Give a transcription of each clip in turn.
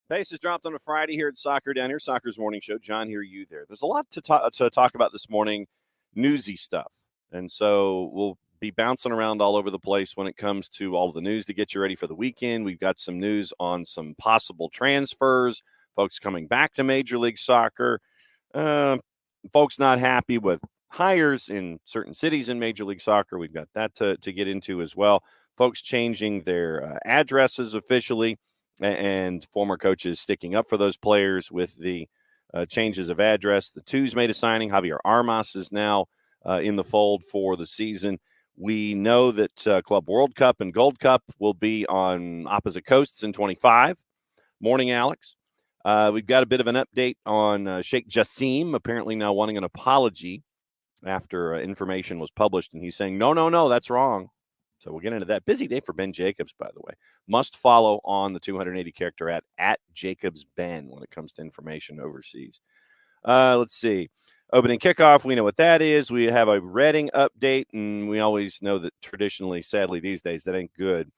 Pace is dropped on a Friday here at Soccer Down Here, Soccer's Morning Show. John here, you there. There's a lot to talk about this morning, newsy stuff. And so we'll be bouncing around all over the place when it comes to all the news to get you ready for the weekend. We've got some news on some possible transfers, folks coming back to Major League Soccer, folks not happy with hires in certain cities in Major League Soccer. We've got that to get into as well. Folks changing their addresses officially, and former coaches sticking up for those players with the changes of address. The Twos made a signing. Javier Armas is now in the fold for the season. We know that Club World Cup and Gold Cup will be on opposite coasts in 25. Morning, Alex. We've got a bit of an update on Sheikh Jassim, apparently now wanting an apology after information was published, and he's saying, no, that's wrong. So we'll get into that. Busy day for Ben Jacobs, by the way. Must follow on the 280 character at Jacobs Ben when it comes to information overseas. Let's see. Opening kickoff, we know what that is. We have a Reading update, and we always know that traditionally, sadly, these days, that ain't good.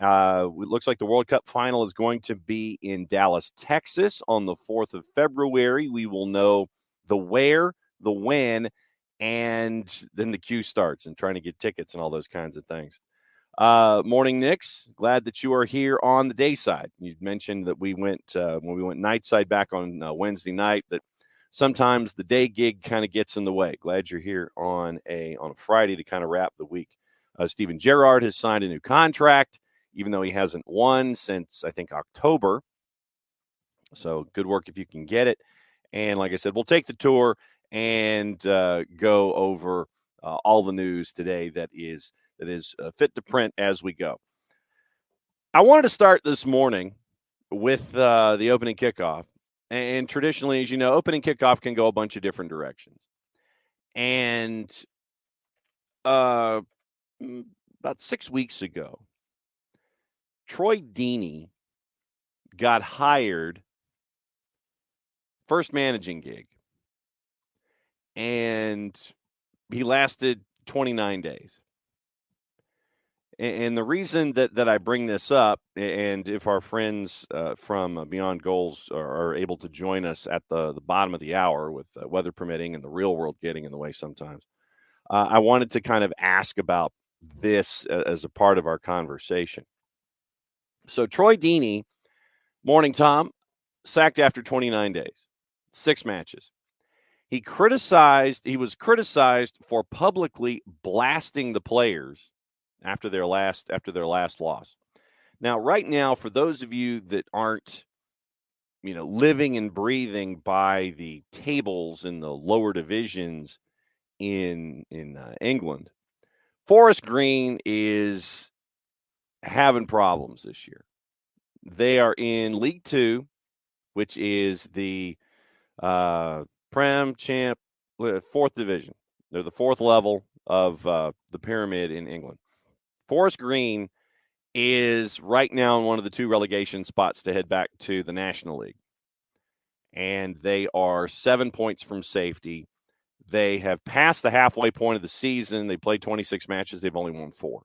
It looks like the World Cup final is going to be in Dallas, Texas on the 4th of February. We will know the where, the when, and then the queue starts and trying to get tickets and all those kinds of things. Morning, Knicks. Glad that you are here on the day side. You mentioned that we went when we went night side back on Wednesday night, that sometimes the day gig kind of gets in the way. Glad you're here on a Friday to kind of wrap the week. Steven Gerrard has signed a new contract, even though he hasn't won since, I think, October. So good work if you can get it. And like I said, we'll take the tour and go over all the news today that is fit to print as we go. I wanted to start this morning with the opening kickoff. And traditionally, as you know, opening kickoff can go a bunch of different directions. And about 6 weeks ago, Troy Deeney got hired, first managing gig. And he lasted 29 days. And the reason that I bring this up, and if our friends from Beyond Goals are able to join us at the bottom of the hour with weather permitting and the real world getting in the way sometimes, I wanted to kind of ask about this as a part of our conversation. So Troy Deeney, morning, Tom, sacked after 29 days, 6 matches. He was criticized for publicly blasting the players after their last loss. Now, right now, for those of you that aren't, living and breathing by the tables in the lower divisions in England, Forest Green is having problems this year. They are in League Two, which is the Prem Champ, 4th division. They're the 4th level of the pyramid in England. Forest Green is right now in one of the 2 relegation spots to head back to the National League. And they are 7 points from safety. They have passed the halfway point of the season. They played 26 matches. They've only won 4.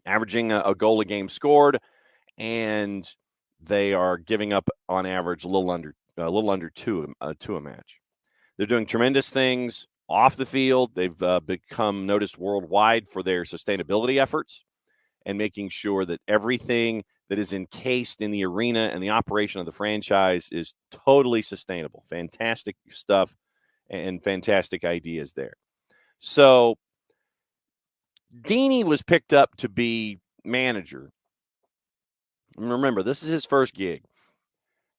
Averaging a goal a game scored, and they are giving up on average a little under 2 a match. They're doing tremendous things off the field. They've become noticed worldwide for their sustainability efforts and making sure that everything that is encased in the arena and the operation of the franchise is totally sustainable. Fantastic stuff and fantastic ideas there. So Deeney was picked up to be manager. And remember, this is his first gig.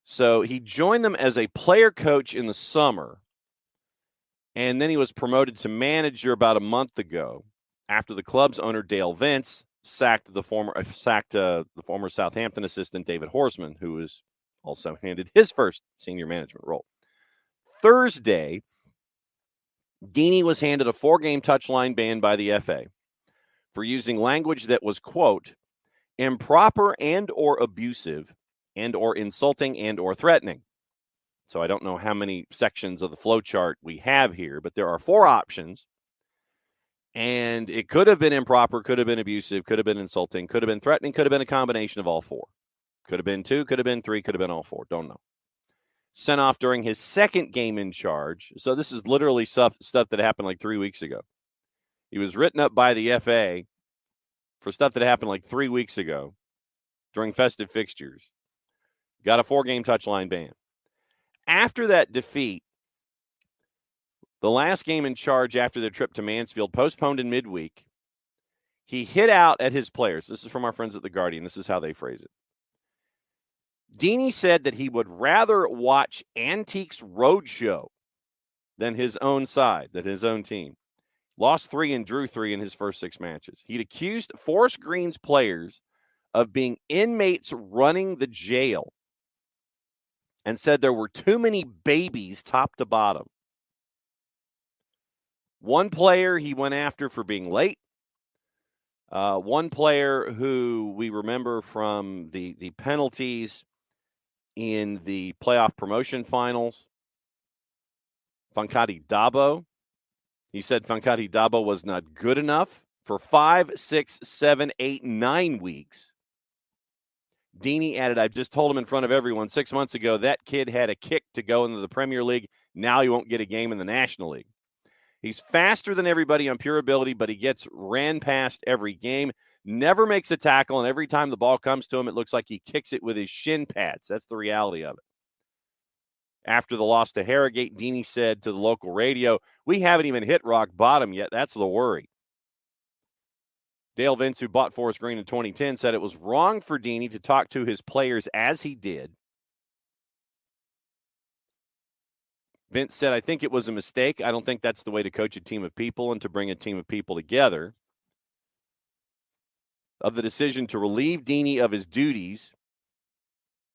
So he joined them as a player coach in the summer, and then he was promoted to manager about a month ago after the club's owner, Dale Vince, sacked the former Southampton assistant, David Horseman, who was also handed his first senior management role. Thursday, Deeney was handed a 4-game touchline ban by the FA for using language that was, quote, improper and or abusive and or insulting and or threatening. So I don't know how many sections of the flow chart we have here, but there are 4 options. And it could have been improper, could have been abusive, could have been insulting, could have been threatening, could have been a combination of all 4. Could have been 2, could have been 3, could have been all 4. Don't know. Sent off during his 2nd game in charge. So this is literally stuff that happened like 3 weeks ago. He was written up by the FA for stuff that happened like 3 weeks ago during festive fixtures. Got a 4-game touchline ban. After that defeat, the last game in charge after their trip to Mansfield, postponed in midweek, he hit out at his players. This is from our friends at The Guardian. This is how they phrase it. Deeney said that he would rather watch Antiques Roadshow than his own side, than his own team. Lost 3 and drew 3 in his first 6 matches. He'd accused Forest Green's players of being inmates running the jail and said there were too many babies top to bottom. One player he went after for being late. One player who we remember from the penalties in the playoff promotion finals, Funkadi Dabo. He said Funkadi Dabo was not good enough for 5, 6, 7, 8, 9 weeks. Deeney added, I've just told him in front of everyone 6 months ago that kid had a kick to go into the Premier League. Now he won't get a game in the National League. He's faster than everybody on pure ability, but he gets ran past every game, never makes a tackle, and every time the ball comes to him, it looks like he kicks it with his shin pads. That's the reality of it. After the loss to Harrogate, Deeney said to the local radio, we haven't even hit rock bottom yet. That's the worry. Dale Vince, who bought Forest Green in 2010, said it was wrong for Deeney to talk to his players as he did. Vince said, I think it was a mistake. I don't think that's the way to coach a team of people and to bring a team of people together. Of the decision to relieve Deeney of his duties,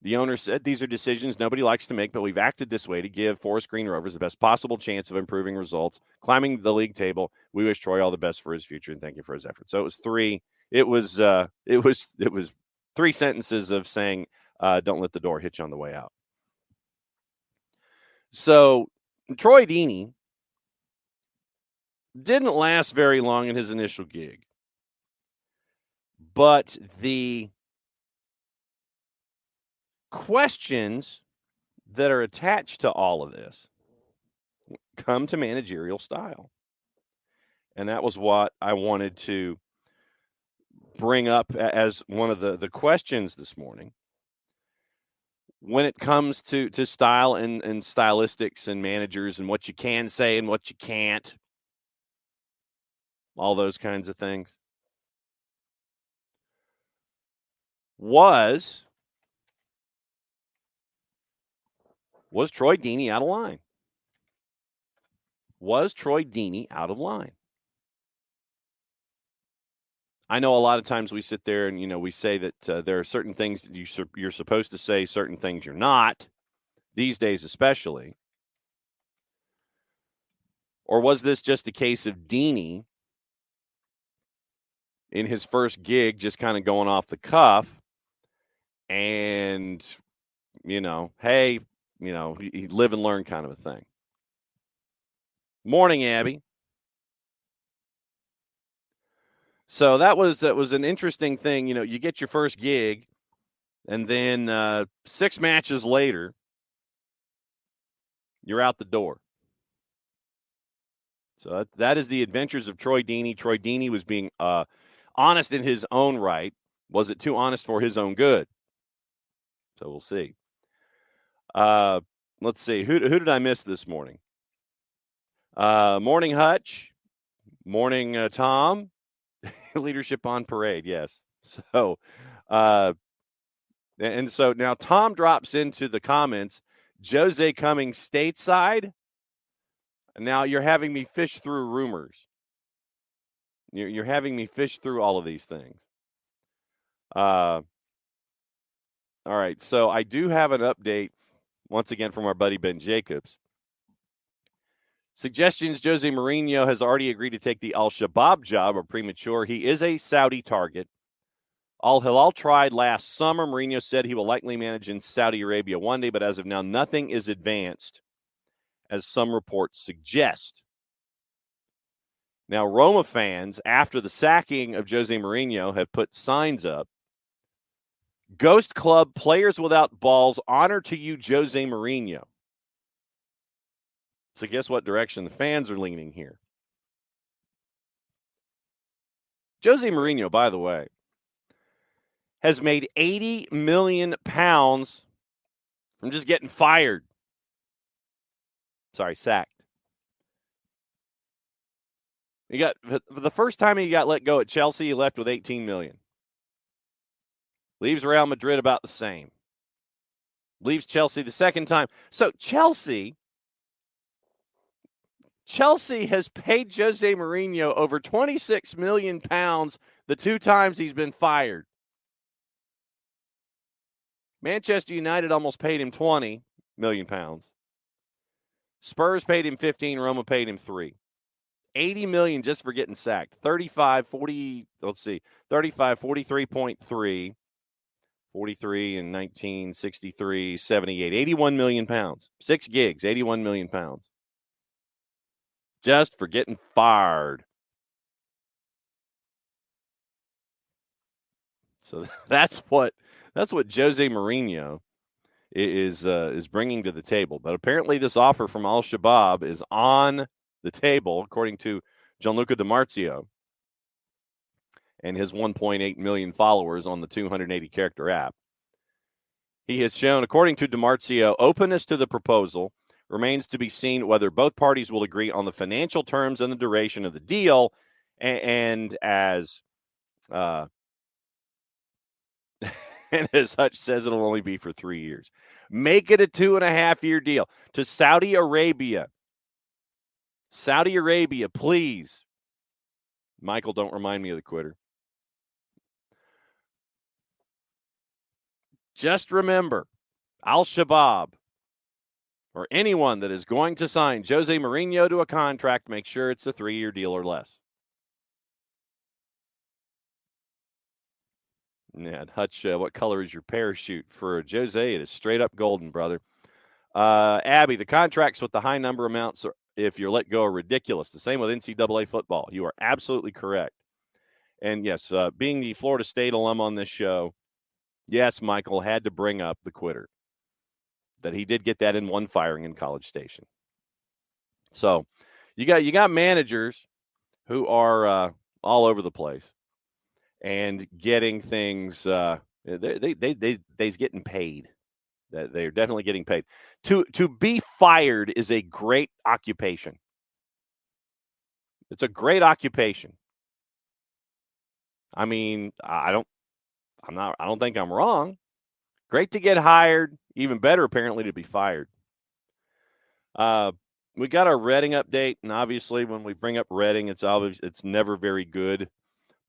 the owner said these are decisions nobody likes to make, but we've acted this way to give Forest Green Rovers the best possible chance of improving results, climbing the league table. We wish Troy all the best for his future and thank you for his efforts. So it was 3. It was 3 sentences of saying, don't let the door hit you on the way out. So Troy Deeney didn't last very long in his initial gig, but the questions that are attached to all of this come to managerial style. And that was what I wanted to bring up as one of the questions this morning. When it comes to style and stylistics and managers and what you can say and what you can't, all those kinds of things. Was Troy Deeney out of line? Was Troy Deeney out of line? I know a lot of times we sit there and, we say that there are certain things that you're supposed to say, certain things you're not, these days especially. Or was this just a case of Deeney in his first gig just kind of going off the cuff and, hey, he live and learn kind of a thing? Morning, Abby. So that was an interesting thing. You get your first gig, and then 6 matches later, you're out the door. So that is the adventures of Troy Deeney. Troy Deeney was being honest in his own right. Was it too honest for his own good? So we'll see. Let's see. Who did I miss this morning? Morning, Hutch. Morning, Tom. Leadership on parade, yes. So, and so now Tom drops into the comments, Jose coming stateside. Now you're having me fish through rumors. You're having me fish through all of these things. All right, so I do have an update once again from our buddy Ben Jacobs. Suggestions: Jose Mourinho has already agreed to take the Al-Shabaab job are premature. He is a Saudi target. Al-Hilal tried last summer. Mourinho said he will likely manage in Saudi Arabia one day, but as of now, nothing is advanced, as some reports suggest. Now, Roma fans, after the sacking of Jose Mourinho, have put signs up. Ghost Club, players without balls, honor to you, Jose Mourinho. So guess what direction the fans are leaning here? Jose Mourinho, by the way, has made £80 million from just getting fired. Sorry, sacked. He got, for the first time he got let go at Chelsea, he left with $18 million. Leaves Real Madrid about the same. Leaves Chelsea the second time. So Chelsea has paid Jose Mourinho over £26 million the two times he's been fired. Manchester United almost paid him £20 million. Spurs paid him 15, Roma paid him 3. 80 million just for getting sacked. 35, 40, let's see. 35, 43.3. 43 in 1963, 78. 81 million pounds. 6 gigs, 81 million pounds. Just for getting fired. So that's what Jose Mourinho is bringing to the table. But apparently this offer from Al-Shabaab is on the table, according to Gianluca Di Marzio and his 1.8 million followers on the 280-character app. He has shown, according to Di Marzio, openness to the proposal. Remains to be seen whether both parties will agree on the financial terms and the duration of the deal. And as and as Hutch says, it'll only be for 3 years. Make it a 2.5-year deal. To Saudi Arabia. Saudi Arabia, please. Michael, don't remind me of the quitter. Just remember, Al-Shabaab, or anyone that is going to sign Jose Mourinho to a contract, make sure it's a 3-year deal or less. Yeah, Hutch, what color is your parachute? For Jose, it is straight up golden, brother. Abby, the contracts with the high number amounts, if you're let go, are ridiculous. The same with NCAA football. You are absolutely correct. And yes, being the Florida State alum on this show, yes, Michael had to bring up the quitter. That he did get that in one firing in College Station. So you got managers who are all over the place and getting things. They's getting paid. They're definitely getting paid. To be fired is a great occupation. It's a great occupation. I mean, I don't think I'm wrong. Great to get hired. Even better, apparently, to be fired. We got our Reading update, and obviously, when we bring up Reading, it's never very good.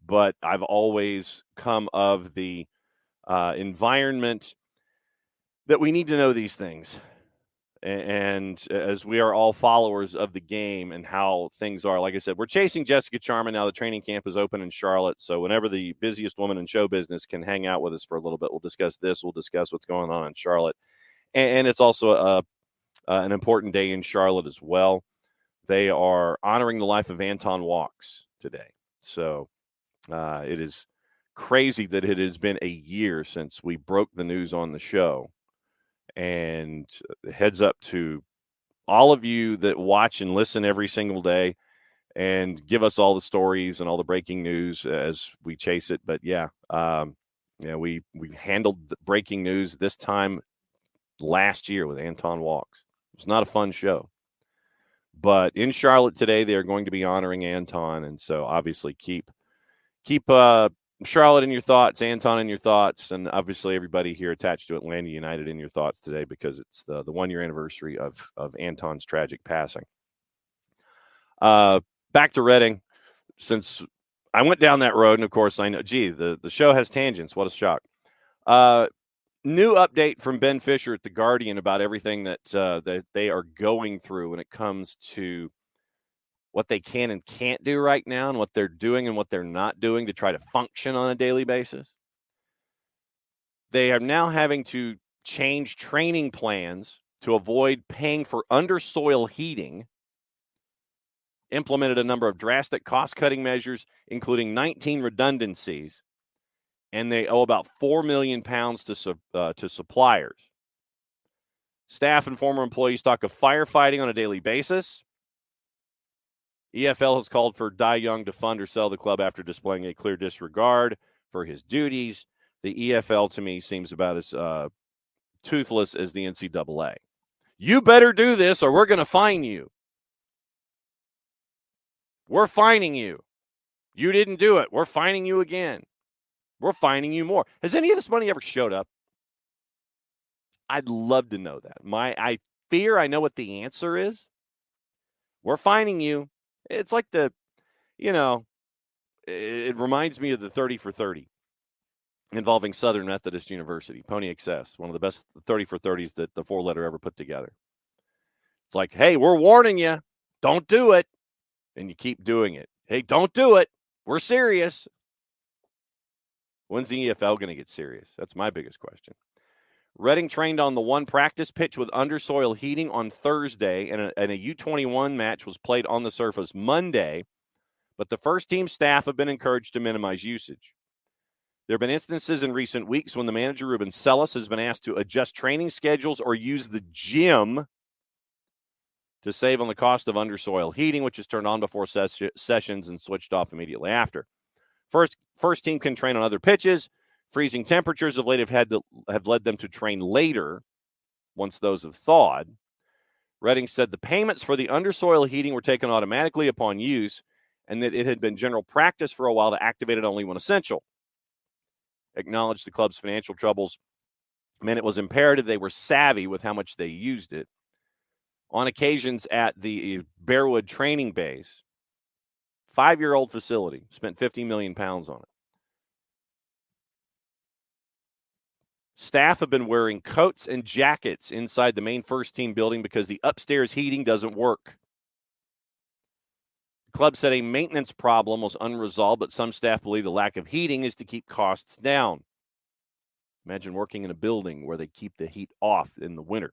But I've always come of the environment that we need to know these things. And as we are all followers of the game and how things are, like I said, we're chasing Jessica Charman now. The training camp is open in Charlotte. So whenever the busiest woman in show business can hang out with us for a little bit, we'll discuss this. We'll discuss what's going on in Charlotte. And it's also an important day in Charlotte as well. They are honoring the life of Anton Walks today. So it is crazy that it has been a year since we broke the news on the show. And heads up to all of you that watch and listen every single day and give us all the stories and all the breaking news as we chase it. But we handled the breaking news this time last year with Anton Walks. It's not a fun show. But in Charlotte today, they are going to be honoring Anton. And so obviously keep Charlotte in your thoughts, Anton in your thoughts, and obviously everybody here attached to Atlanta United in your thoughts today because it's the 1-year anniversary of Anton's tragic passing. Back to Reading, since I went down that road, and of course I know, the show has tangents. What a shock. New update from Ben Fisher at The Guardian about everything that they are going through when it comes to what they can and can't do right now and what they're doing and what they're not doing to try to function on a daily basis. They are now having to change training plans to avoid paying for undersoil heating, implemented a number of drastic cost-cutting measures, including 19 redundancies, and they owe about £4 million to suppliers. Staff and former employees talk of firefighting on a daily basis. EFL has called for Dai Young to fund or sell the club after displaying a clear disregard for his duties. The EFL, to me, seems about as toothless as the NCAA. You better do this or we're going to fine you. We're fining you. You didn't do it. We're fining you again. We're fining you more. Has any of this money ever showed up? I'd love to know that. I fear I know what the answer is. We're fining you. It's like it reminds me of the 30 for 30 involving Southern Methodist University, Pony Excess, one of the best 30 for 30s that the four-letter ever put together. It's like, hey, we're warning you. Don't do it. And you keep doing it. Hey, don't do it. We're serious. When's the EFL going to get serious? That's my biggest question. Reading trained on the one practice pitch with undersoil heating on Thursday, and a U21 match was played on the surface Monday, but the first team staff have been encouraged to minimize usage. There have been instances in recent weeks when the manager, Ruben Celis, has been asked to adjust training schedules or use the gym to save on the cost of undersoil heating, which is turned on before sessions and switched off immediately after. First team can train on other pitches. Freezing temperatures of late have led them to train later once those have thawed. Reading said the payments for the undersoil heating were taken automatically upon use and that it had been general practice for a while to activate it only when essential. Acknowledged the club's financial troubles meant it was imperative they were savvy with how much they used it. On occasions at the Bearwood training base, 5-year-old facility, spent £50 million on it. Staff have been wearing coats and jackets inside the main first team building because the upstairs heating doesn't work. The club said a maintenance problem was unresolved, but some staff believe the lack of heating is to keep costs down. Imagine working in a building where they keep the heat off in the winter.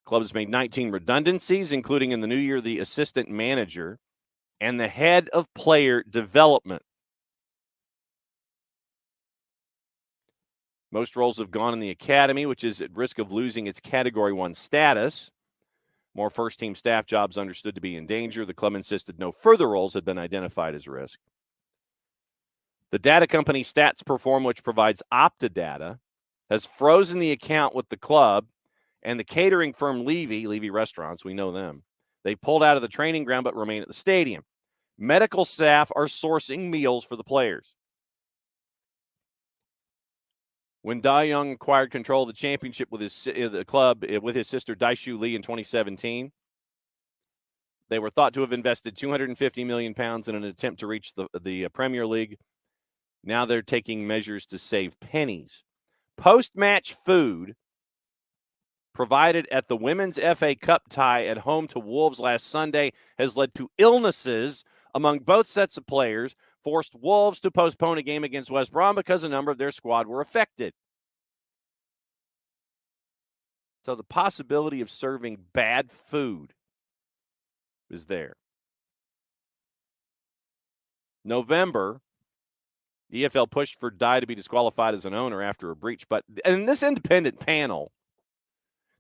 The club has made 19 redundancies, including in the new year the assistant manager and the head of player development. Most roles have gone in the academy, which is at risk of losing its Category 1 status. More first-team staff jobs understood to be in danger. The club insisted no further roles had been identified as risk. The data company Stats Perform, which provides Opta data, has frozen the account with the club, and the catering firm Levy Restaurants, we know them, they pulled out of the training ground but remain at the stadium. Medical staff are sourcing meals for the players. When Dai Young acquired control of the championship with the club with his sister Daishu Lee in 2017, they were thought to have invested £250 million in an attempt to reach the Premier League. Now they're taking measures to save pennies. Post-match food provided at the Women's FA Cup tie at home to Wolves last Sunday has led to illnesses among both sets of players, forced Wolves to postpone a game against West Brom because a number of their squad were affected. So the possibility of serving bad food is there. November, the EFL pushed for Dai to be disqualified as an owner after a breach. And this independent panel,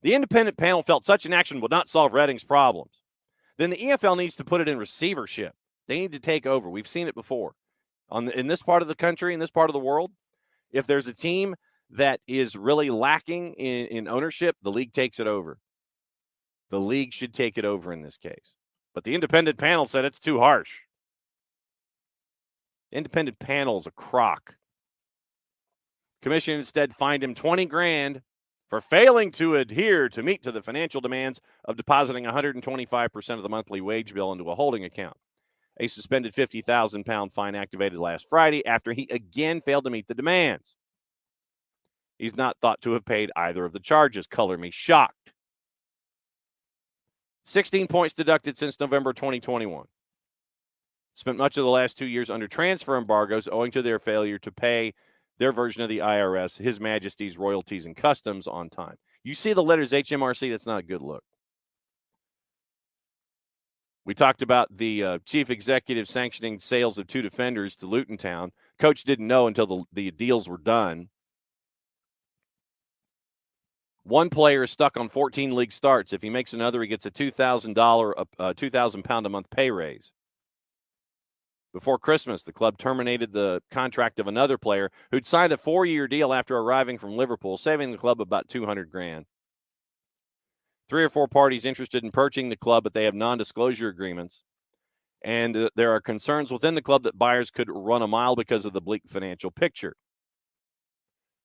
the independent panel felt such an action would not solve Reading's problems. Then the EFL needs to put it in receivership. They need to take over. We've seen it before. In this part of the country, in this part of the world, if there's a team that is really lacking in ownership, the league takes it over. The league should take it over in this case. But the independent panel said it's too harsh. Independent panel is a crock. Commission instead fined him $20,000 for failing to adhere to meet to the financial demands of depositing 125% of the monthly wage bill into a holding account. A suspended £50,000 fine activated last Friday after he again failed to meet the demands. He's not thought to have paid either of the charges. Color me shocked. 16 points deducted since November 2021. Spent much of the last 2 years under transfer embargoes owing to their failure to pay their version of the IRS, His Majesty's Royalties and Customs, on time. You see the letters HMRC, that's not a good look. We talked about the chief executive sanctioning sales of 2 defenders to Luton Town. Coach didn't know until the deals were done. One player is stuck on 14 league starts. If he makes another, he gets a £2,000 a month pay raise. Before Christmas, the club terminated the contract of another player who'd signed a 4-year deal after arriving from Liverpool, saving the club about $200,000. 3 or 4 parties interested in purchasing the club, but they have non-disclosure agreements. And there are concerns within the club that buyers could run a mile because of the bleak financial picture.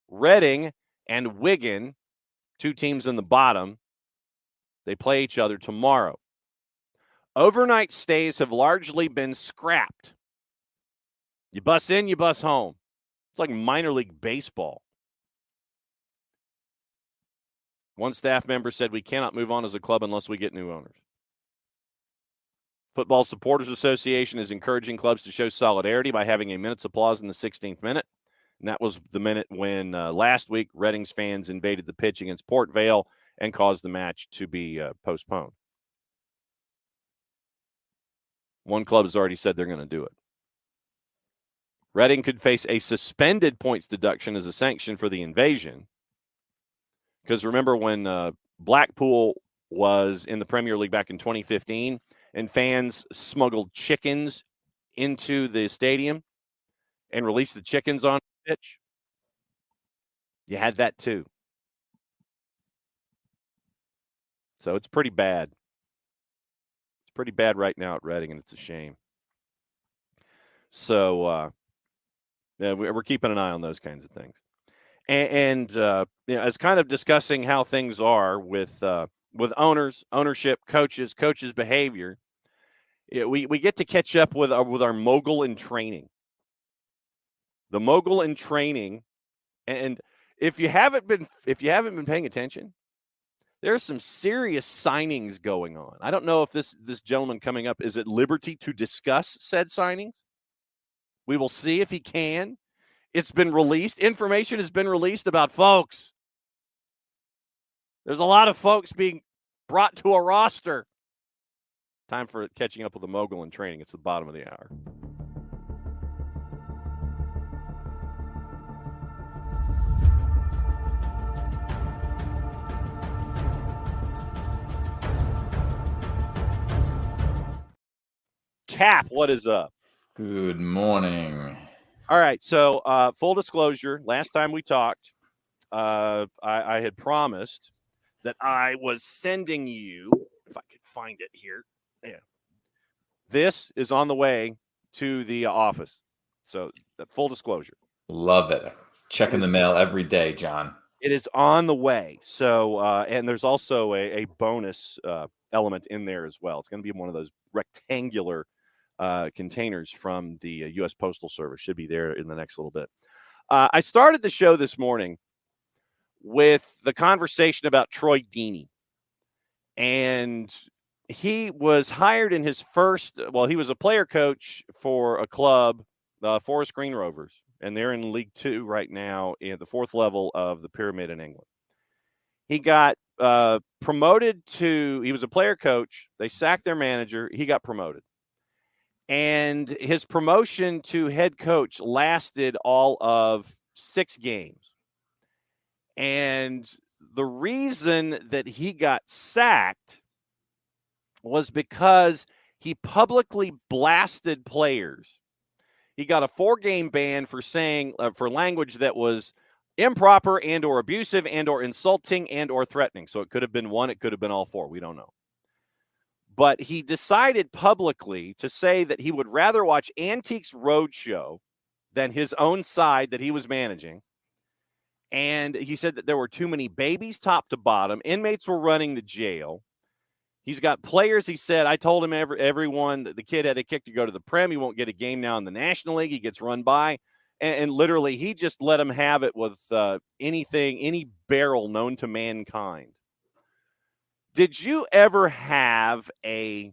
Reading and Wigan, 2 teams in the bottom, they play each other tomorrow. Overnight stays have largely been scrapped. You bus in, you bus home. It's like minor league baseball. One staff member said, "We cannot move on as a club unless we get new owners." Football Supporters Association is encouraging clubs to show solidarity by having a minute's applause in the 16th minute. And that was the minute when last week Reading's fans invaded the pitch against Port Vale and caused the match to be postponed. One club has already said they're going to do it. Reading could face a suspended points deduction as a sanction for the invasion. Because remember when Blackpool was in the Premier League back in 2015 and fans smuggled chickens into the stadium and released the chickens on the pitch? You had that too. So it's pretty bad. It's pretty bad right now at Reading, and it's a shame. So we're keeping an eye on those kinds of things. And as kind of discussing how things are with owners, ownership, coaches behavior, we get to catch up with our mogul in training. The mogul in training, and if you haven't been paying attention, there are some serious signings going on. I don't know if this gentleman coming up is at liberty to discuss said signings. We will see if he can. It's been released. Information has been released about folks. There's a lot of folks being brought to a roster. Time for catching up with the mogul in training. It's the bottom of the hour. Cap, what is up? Good morning. All right, so full disclosure, last time we talked, I had promised that I was sending you, if I could find it here, yeah. This is on the way to the office. So full disclosure. Love it. Checking the mail every day, John. It is on the way. So, and there's also a bonus element in there as well. It's going to be one of those rectangular containers from the U.S. Postal Service. Should be there in the next little bit. I started the show this morning with the conversation about Troy Deeney. And he was hired in his first, he was a player coach for a club, the Forest Green Rovers, and they're in League Two right now in the 4th level of the pyramid in England. He got promoted he was a player coach. They sacked their manager. He got promoted. And his promotion to head coach lasted all of 6 games. And the reason that he got sacked was because he publicly blasted players. He got a 4-game ban for saying for language that was improper and or abusive and or insulting and or threatening. So it could have been 1, it could have been all 4. We don't know. But he decided publicly to say that he would rather watch Antiques Roadshow than his own side that he was managing. And he said that there were too many babies top to bottom. Inmates were running the jail. He's got players. He said, I told him everyone that the kid had a kick to go to the Prem. He won't get a game now in the National League. He gets run by. And literally, he just let him have it with any barrel known to mankind. Did you ever have a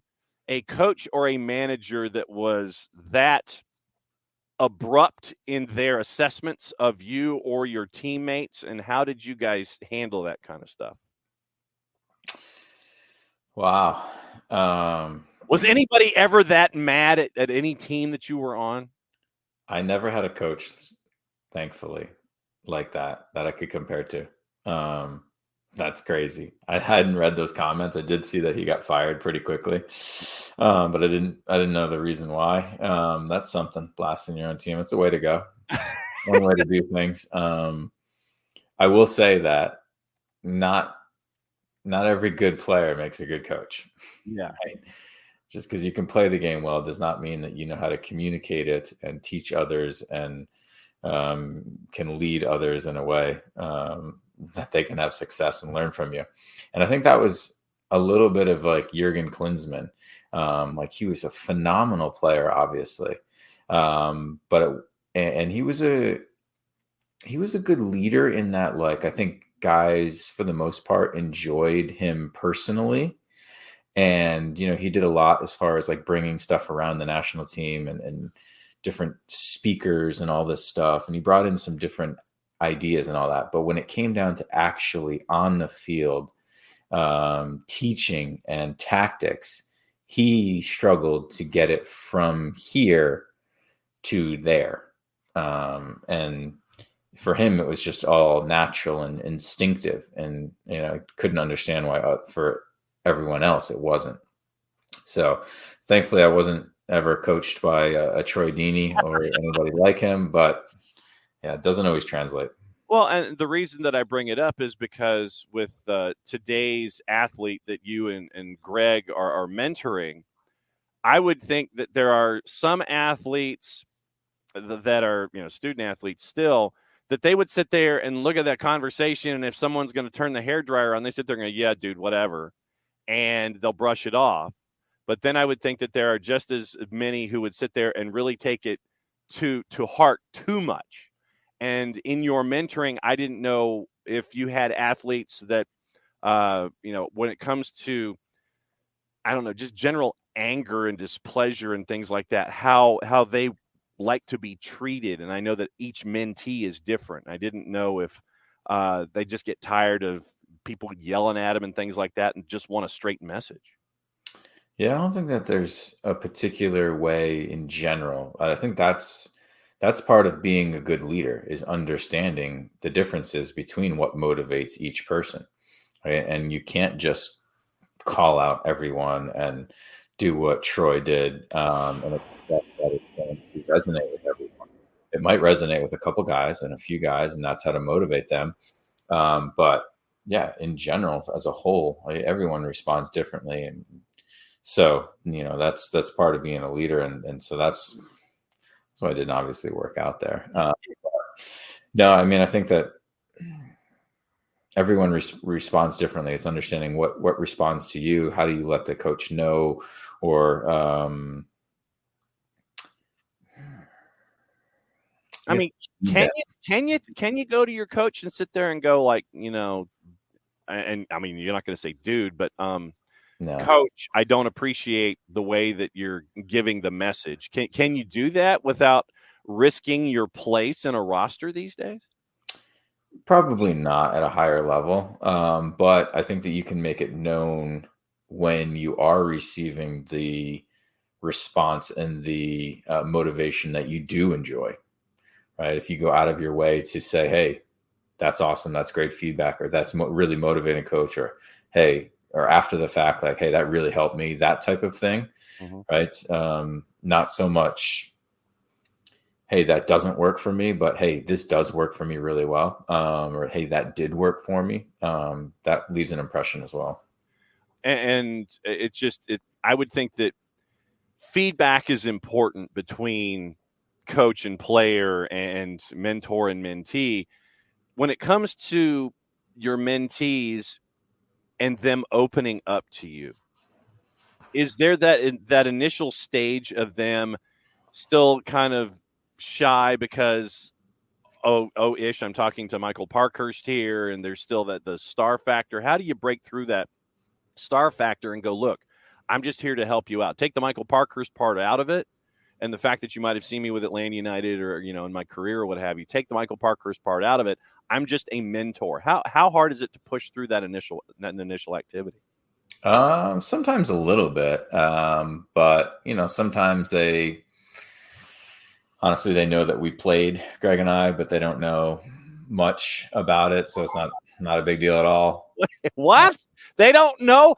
coach or a manager that was that abrupt in their assessments of you or your teammates, and how did you guys handle that kind of stuff? Wow. Was anybody ever that mad at any team that you were on? I never had a coach, thankfully, like that I could compare to. That's crazy. I hadn't read those comments. I did see that he got fired pretty quickly, but I didn't know the reason why. That's something. Blasting your own team. It's a way to go. One way to do things. I will say that not every good player makes a good coach. Yeah. Right? Just because you can play the game well does not mean that you know how to communicate it and teach others and can lead others in a way that they can have success and learn from you. And I think that was a little bit of like Jurgen Klinsmann. Like he was a phenomenal player, obviously, but he was a good leader in that. Like I think guys, for the most part, enjoyed him personally. And, he did a lot as far as like bringing stuff around the national team and different speakers and all this stuff. And he brought in some different ideas and all that. But when it came down to actually on the field, teaching and tactics, he struggled to get it from here to there. And for him, it was just all natural and instinctive. And, couldn't understand why for everyone else it wasn't. So thankfully I wasn't ever coached by a Troy Deeney or anybody like him, but yeah, it doesn't always translate. Well, and the reason that I bring it up is because with today's athlete that you and Greg are mentoring, I would think that there are some athletes that are, student athletes still, that they would sit there and look at that conversation, and if someone's going to turn the hairdryer on, they sit there and go, yeah, dude, whatever, and they'll brush it off. But then I would think that there are just as many who would sit there and really take it to heart too much. And in your mentoring, I didn't know if you had athletes that, when it comes to, I don't know, just general anger and displeasure and things like that, how they like to be treated. And I know that each mentee is different. I didn't know if they just get tired of people yelling at them and things like that and just want a straight message. Yeah, I don't think that there's a particular way in general. I think that's part of being a good leader, is understanding the differences between what motivates each person, right? And you can't just call out everyone and do what Troy did and expect that it's going to resonate with everyone. It might resonate with a couple guys and a few guys, and that's how to motivate them. But yeah, in general, as a whole, everyone responds differently. And so, that's part of being a leader. And so that's why it didn't obviously work out there. No, I mean, I think that everyone responds differently. It's understanding what responds to you. How do you let the coach know? Or, I mean, can you go to your coach and sit there and go like, and I mean, you're not going to say dude, but no. Coach, I don't appreciate the way that you're giving the message. Can you do that without risking your place in a roster these days? Probably not at a higher level. But I think that you can make it known when you are receiving the response and the motivation that you do enjoy, right? If you go out of your way to say, hey, that's awesome, that's great feedback, or that's really motivating, coach, or hey, or after the fact, like, hey, that really helped me, that type of thing, right? Not so much, hey, that doesn't work for me, but hey, this does work for me really well, or hey, that did work for me. That leaves an impression as well. And it's just, I would think that feedback is important between coach and player and mentor and mentee. When it comes to your mentees and them opening up to you, is there that initial stage of them still kind of shy because ish, I'm talking to Michael Parkhurst here, and there's still the star factor? How do you break through that star factor and go, look, I'm just here to help you out. Take the Michael Parkhurst part out of it. And the fact that you might have seen me with Atlanta United or, in my career or what have you, take the Michael Parkhurst part out of it. I'm just a mentor. How hard is it to push through that initial activity? Sometimes a little bit. But, sometimes honestly, they know that we played, Greg and I, but they don't know much about it. So it's not a big deal at all. What? They don't know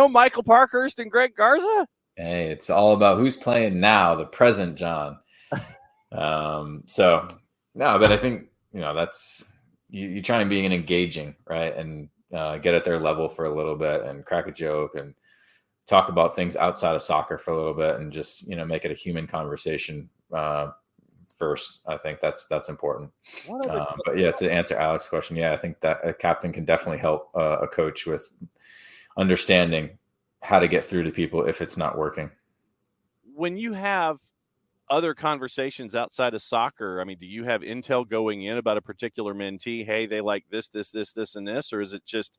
Michael Parkhurst and Greg Garza? Hey, it's all about who's playing now, the present, John. So no, but I think, that's you try and be engaging, right? And get at their level for a little bit and crack a joke and talk about things outside of soccer for a little bit and just, make it a human conversation first. I think that's important. But yeah, to answer Alex's question, I think that a captain can definitely help a coach with understanding how to get through to people if it's not working. When you have other conversations outside of soccer, do you have intel going in about a particular mentee? Hey, they like this, and this, or is it just,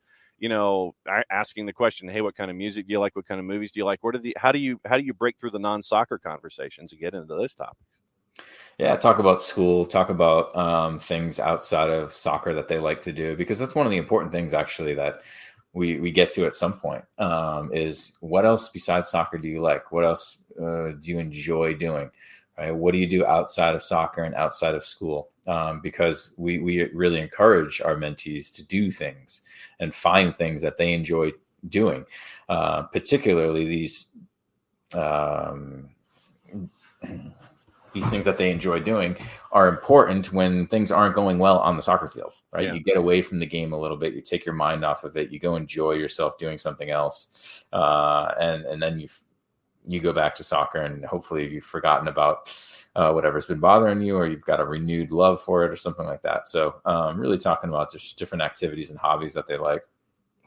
asking the question, hey, what kind of music do you like? What kind of movies do you like? How do you break through the non-soccer conversations and get into those topics? Yeah, talk about school, talk about things outside of soccer that they like to do, because that's one of the important things actually that we get to at some point, is what else besides soccer do you like? What else do you enjoy doing? Right? What do you do outside of soccer and outside of school? Because we really encourage our mentees to do things and find things that they enjoy doing, particularly these things that they enjoy doing are important when things aren't going well on the soccer field, right? Yeah. You get away from the game a little bit, you take your mind off of it, you go enjoy yourself doing something else. And then you go back to soccer, and hopefully you've forgotten about whatever's been bothering you, or you've got a renewed love for it or something like that. So really talking about just different activities and hobbies that they like.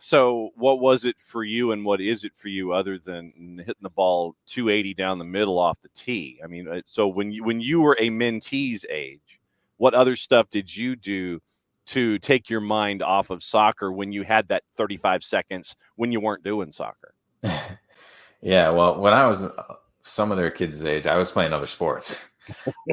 So what was it for you, and what is it for you other than hitting the ball 280 down the middle off the tee? So when you were a mentee's age, what other stuff did you do to take your mind off of soccer when you had that 35 seconds when you weren't doing soccer? Yeah, well, when I was some of their kids' age, I was playing other sports.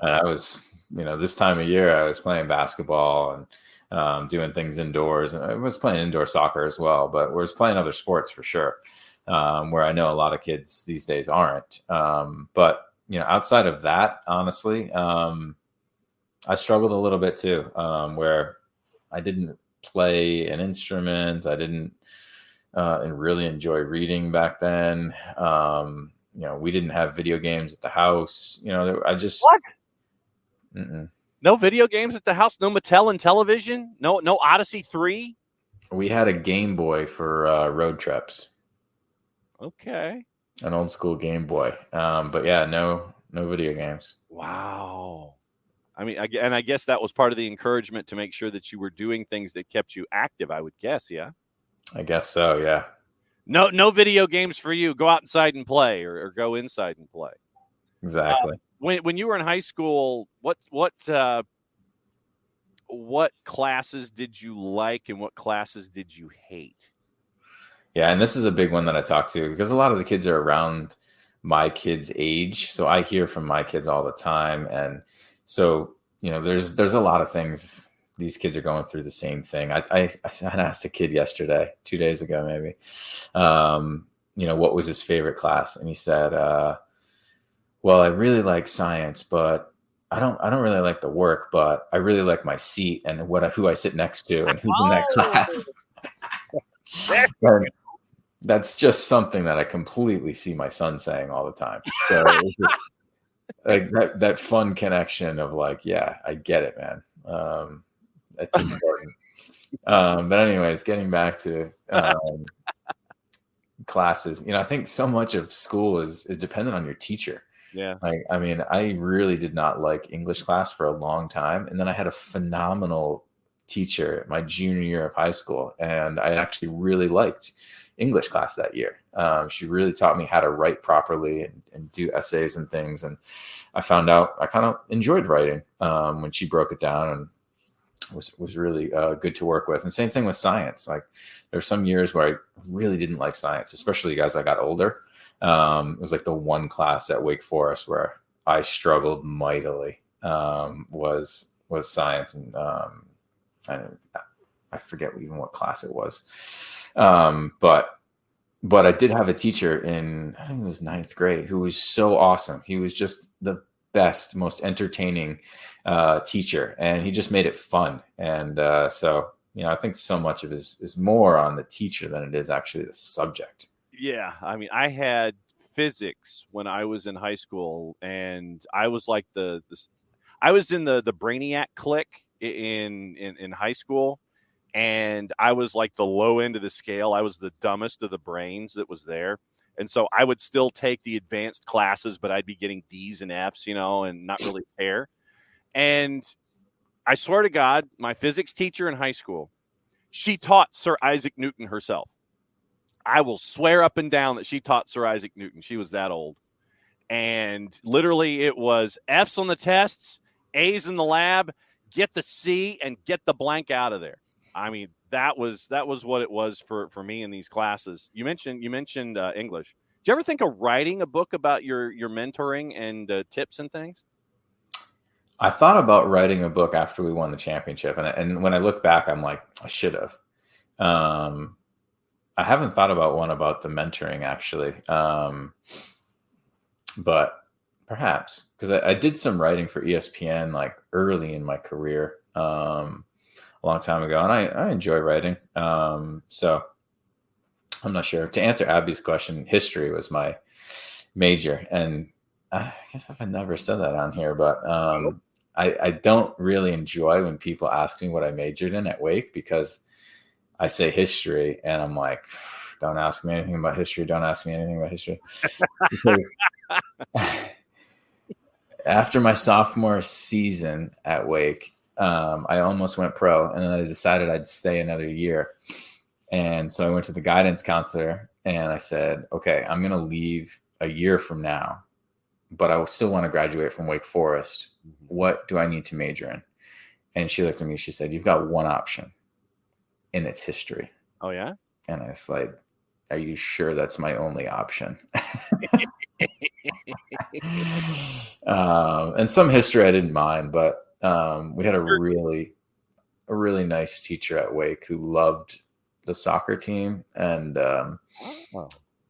I was, this time of year, I was playing basketball and doing things indoors, and I was playing indoor soccer as well, but was playing other sports for sure, where I know a lot of kids these days aren't. But outside of that, honestly, I struggled a little bit too, where I didn't play an instrument. I didn't and really enjoy reading back then. We didn't have video games at the house. I just what? Mm-mm. No video games at the house? No Mattel and television? No Odyssey 3? We had a Game Boy for road trips. Okay. An old school Game Boy. But yeah, no video games. Wow. I guess that was part of the encouragement to make sure that you were doing things that kept you active, I would guess, yeah? I guess so, yeah. No video games for you. Go outside and play, or go inside and play. Exactly. When you were in high school, what classes did you like and what classes did you hate? Yeah, and this is a big one that I talk to, because a lot of the kids are around my kids' age, so I hear from my kids all the time, and so there's a lot of things. These kids are going through the same thing. I asked a kid yesterday, 2 days ago maybe, what was his favorite class, and he said, well, I really like science, but I don't really like the work, but I really like my seat and who I sit next to and who's in that class. That's just something that I completely see my son saying all the time. So it's just, like that fun connection of yeah, I get it, man. That's important. But anyways, getting back to classes, I think so much of school is dependent on your teacher. Yeah. I really did not like English class for a long time. And then I had a phenomenal teacher my junior year of high school. And I actually really liked English class that year. She really taught me how to write properly and do essays and things. And I found out I kind of enjoyed writing when she broke it down. was really good to work with. And same thing with science. Like there's some years where I really didn't like science, especially as I got older. It was like the one class at Wake Forest where I struggled mightily, was science. And I forget even what class it was. But I did have a teacher in, I think it was 9th grade, who was so awesome. He was just the best, most entertaining teacher, and he just made it fun. And so, I think so much of it is more on the teacher than it is actually the subject. Yeah. I mean, I had physics when I was in high school, and I was like I was in the Brainiac clique in high school. And I was like the low end of the scale. I was the dumbest of the brains that was there. And so I would still take the advanced classes, but I'd be getting D's and F's, and not really care. And I swear to God, my physics teacher in high school, she taught Sir Isaac Newton herself. I will swear up and down that she taught Sir Isaac Newton. She was that old. And literally it was F's on the tests, A's in the lab, get the C and get the blank out of there. I mean, that was what it was for me in these classes. You mentioned English. Did you ever think of writing a book about your mentoring and tips and things? I thought about writing a book after we won the championship, and when I look back, I'm like, I should have. I haven't thought about one about the mentoring actually, but perhaps because I did some writing for ESPN like early in my career. A long time ago, and I enjoy writing. So I'm not sure. To answer Abby's question, history was my major, and I guess I've never said that on here, but I don't really enjoy when people ask me what I majored in at Wake, because I say history, and I'm like, don't ask me anything about history. Don't ask me anything about history. After my sophomore season at Wake, I almost went pro, and then I decided I'd stay another year. And so I went to the guidance counselor and I said, okay, I'm going to leave a year from now, but I still want to graduate from Wake Forest. What do I need to major in? And she looked at me, she said, you've got one option, and it's history. Oh yeah. And I was like, are you sure that's my only option? And some history I didn't mind, but we had a really nice teacher at Wake who loved the soccer team, and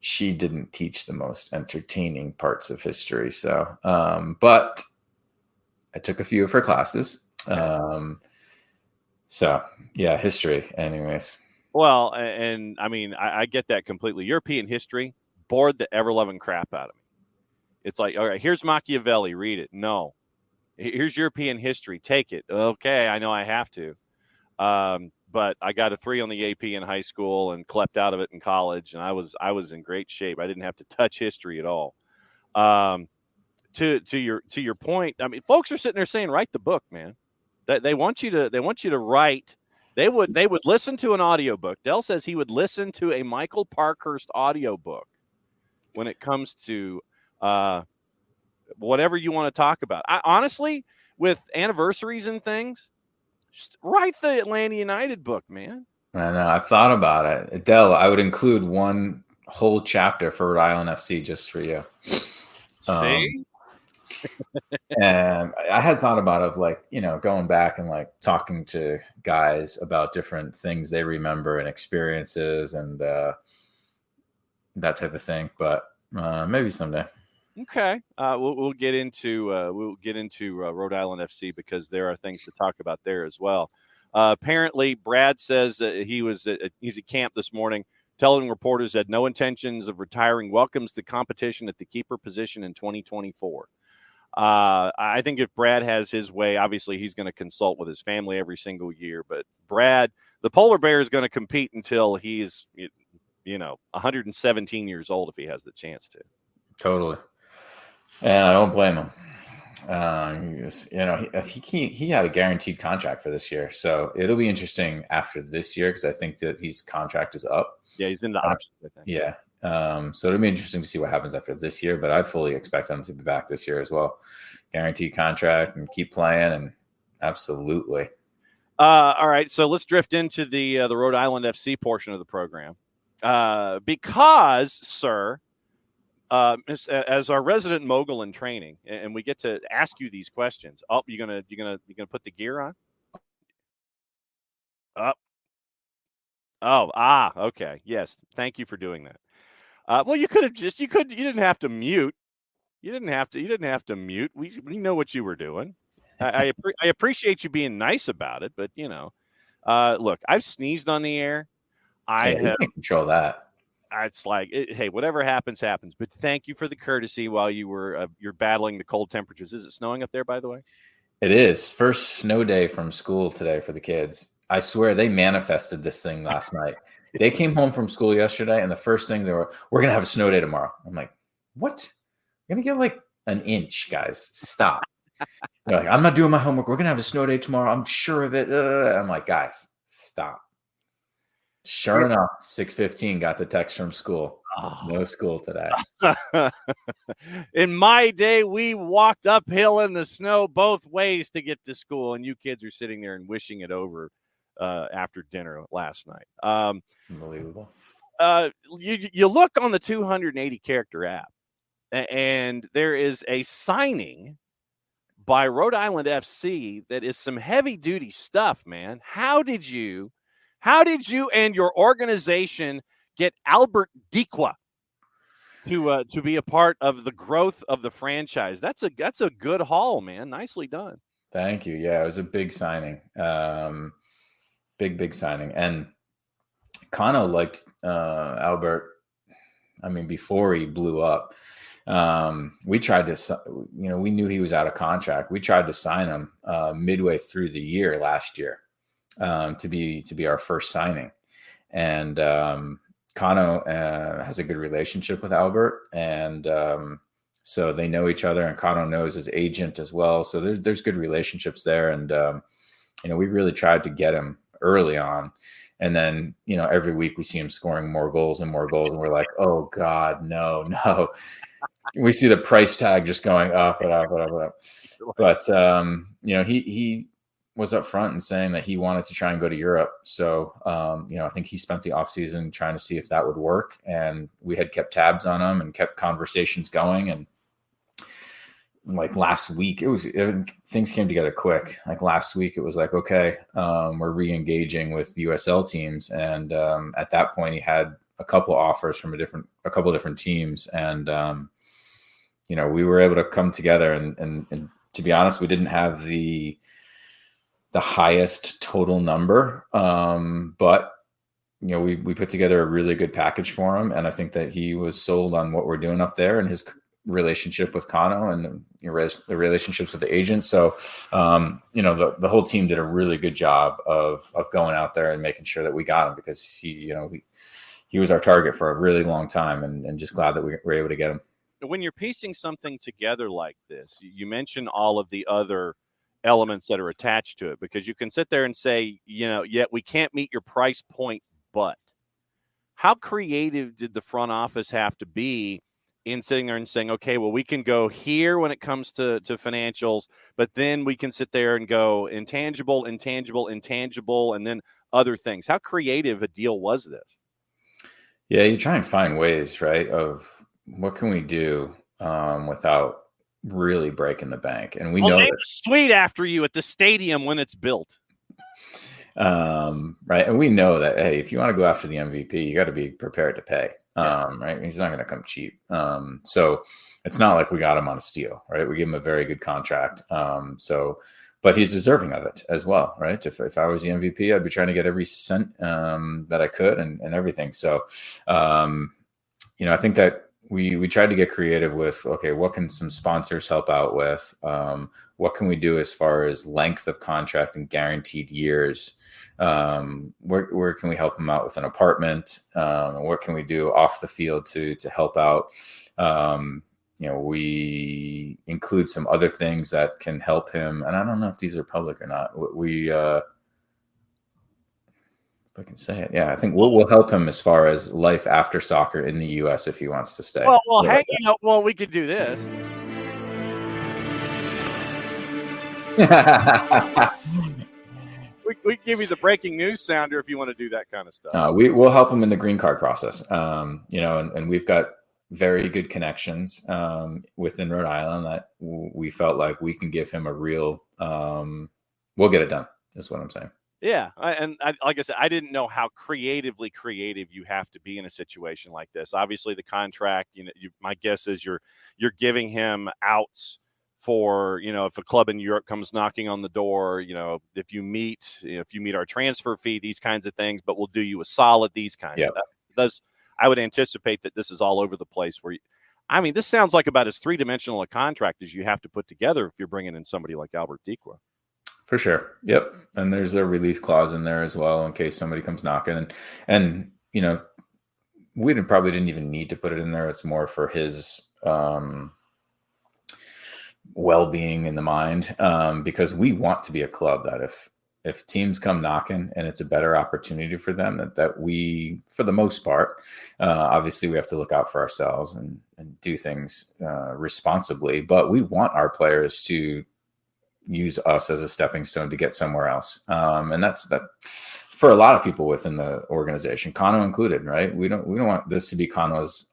she didn't teach the most entertaining parts of history. So, but I took a few of her classes. So yeah, history anyways. Well, and I mean, I get that completely. European history bored the ever-loving crap out of me. It's like, all right, here's Machiavelli, read it. No. Here's European history. Take it. Okay, I know I have to. But I got a 3 on the AP in high school and clept out of it in college, and I was in great shape. I didn't have to touch history at all. To your point, I mean, folks are sitting there saying, write the book, man. They want you to write. They would listen to an audiobook. Dell says he would listen to a Michael Parkhurst audiobook when it comes to whatever you want to talk about. I honestly, with anniversaries and things, just write the Atlanta United book, man. I know. I've thought about it. Adele, I would include one whole chapter for Rhode Island FC just for you. See? And I had thought about it, like, going back and like talking to guys about different things they remember and experiences and that type of thing. But maybe someday. Okay, we'll get into Rhode Island FC because there are things to talk about there as well. Apparently, Brad says he's at camp this morning, telling reporters had no intentions of retiring. Welcomes the competition at the keeper position in 2024. I think if Brad has his way, obviously he's going to consult with his family every single year. But Brad, the polar bear, is going to compete until he's 117 years old if he has the chance to. Totally. And I don't blame him. He had a guaranteed contract for this year, so it'll be interesting after this year because I think that his contract is up. Yeah, he's in the option. I think. Yeah. So it'll be interesting to see what happens after this year, but I fully expect them to be back this year as well. Guaranteed contract and keep playing, and absolutely. All right, so let's drift into the Rhode Island FC portion of the program, because, sir, as our resident mogul in training, and we get to ask you these questions. Oh, you're gonna put the gear on? Up. Okay. Yes. Thank you for doing that. Well, you could have you didn't have to mute. You didn't have to mute. We know what you were doing. I appreciate you being nice about it, but look, I've sneezed on the air. You can't control that. It's like, hey, whatever happens, happens. But thank you for the courtesy while you're battling the cold temperatures. Is it snowing up there, by the way? It is. First snow day from school today for the kids. I swear they manifested this thing last night. They came home from school yesterday, and the first thing we're going to have a snow day tomorrow. I'm like, what? We're going to get like an inch, guys. Stop. They're like, I'm not doing my homework. We're going to have a snow day tomorrow. I'm sure of it. I'm like, guys, stop. Sure enough, 6:15 got the text from school. No school today. In my day, we walked uphill in the snow both ways to get to school, and you kids are sitting there and wishing it over after dinner last night. Unbelievable. You look on the 280 character app, and there is a signing by Rhode Island FC that is some heavy duty stuff, man. How did you and your organization get Albert Diqua to be a part of the growth of the franchise? That's a good haul, man. Nicely done. Thank you. Yeah, it was a big signing. Big signing. And Kano liked Albert. I mean, before he blew up, we tried to, we knew he was out of contract. We tried to sign him midway through the year last year to be our first signing. And Kano has a good relationship with Albert, and so they know each other, and Kano knows his agent as well. So there's good relationships there. And, we really tried to get him early on. And then, every week we see him scoring more goals and more goals. And we're like, oh God, no. We see the price tag just going up and up and up and up. But, he was up front and saying that he wanted to try and go to Europe. So, I think he spent the offseason trying to see if that would work. And we had kept tabs on him and kept conversations going. And like last week, things came together quick. Like last week, it was like, okay, we're re-engaging with USL teams. And at that point, he had a couple offers from a couple different teams. And, we were able to come together. And to be honest, we didn't have the highest total number, but we put together a really good package for him, and I think that he was sold on what we're doing up there and his relationship with Kano and the relationships with the agents. So the whole team did a really good job of going out there and making sure that we got him, because he was our target for a really long time, and just glad that we were able to get him. When you're piecing something together like this, you mentioned all of the other elements that are attached to it, because you can sit there and say, we can't meet your price point, but how creative did the front office have to be in sitting there and saying, okay, well, we can go here when it comes to financials, but then we can sit there and go intangible, and then other things. How creative a deal was this? Yeah, you try and find ways, right, of what can we do without really breaking the bank. And we know name a suite after you at the stadium when it's built. Right. And we know that, hey, if you want to go after the MVP, you got to be prepared to pay. Right. He's not going to come cheap. So it's not like we got him on a steal, right? We gave him a very good contract. But he's deserving of it as well, right? If I was the MVP, I'd be trying to get every cent that I could and everything. So, I think that we tried to get creative with, okay, what can some sponsors help out with? What can we do as far as length of contract and guaranteed years? Where can we help him out with an apartment? What can we do off the field to help out? We include some other things that can help him. And I don't know if these are public or not. If I can say it. Yeah, I think we'll help him as far as life after soccer in the U.S. if he wants to stay. Well, we could do this. we give you the breaking news sounder if you want to do that kind of stuff. We'll help them in the green card process. And we've got very good connections within Rhode Island that we felt like we can give him a real. We'll get it done. Is what I'm saying. Yeah, like I said, I didn't know how creative you have to be in a situation like this. Obviously, the contract. My guess is you're giving him outs for if a club in Europe comes knocking on the door. If you meet our transfer fee, these kinds of things. But we'll do you a solid. These kinds. Yep. I would anticipate that this is all over the place. This sounds like about as three-dimensional a contract as you have to put together if you're bringing in somebody like Albert Dequa. For sure. Yep. And there's a release clause in there as well in case somebody comes knocking. And we probably didn't even need to put it in there. It's more for his well-being in the mind, because we want to be a club that if teams come knocking and it's a better opportunity for them, that we, for the most part, obviously we have to look out for ourselves and do things responsibly, but we want our players to use us as a stepping stone to get somewhere else. And that's for a lot of people within the organization, Kano included, right? We don't want this to be Kano's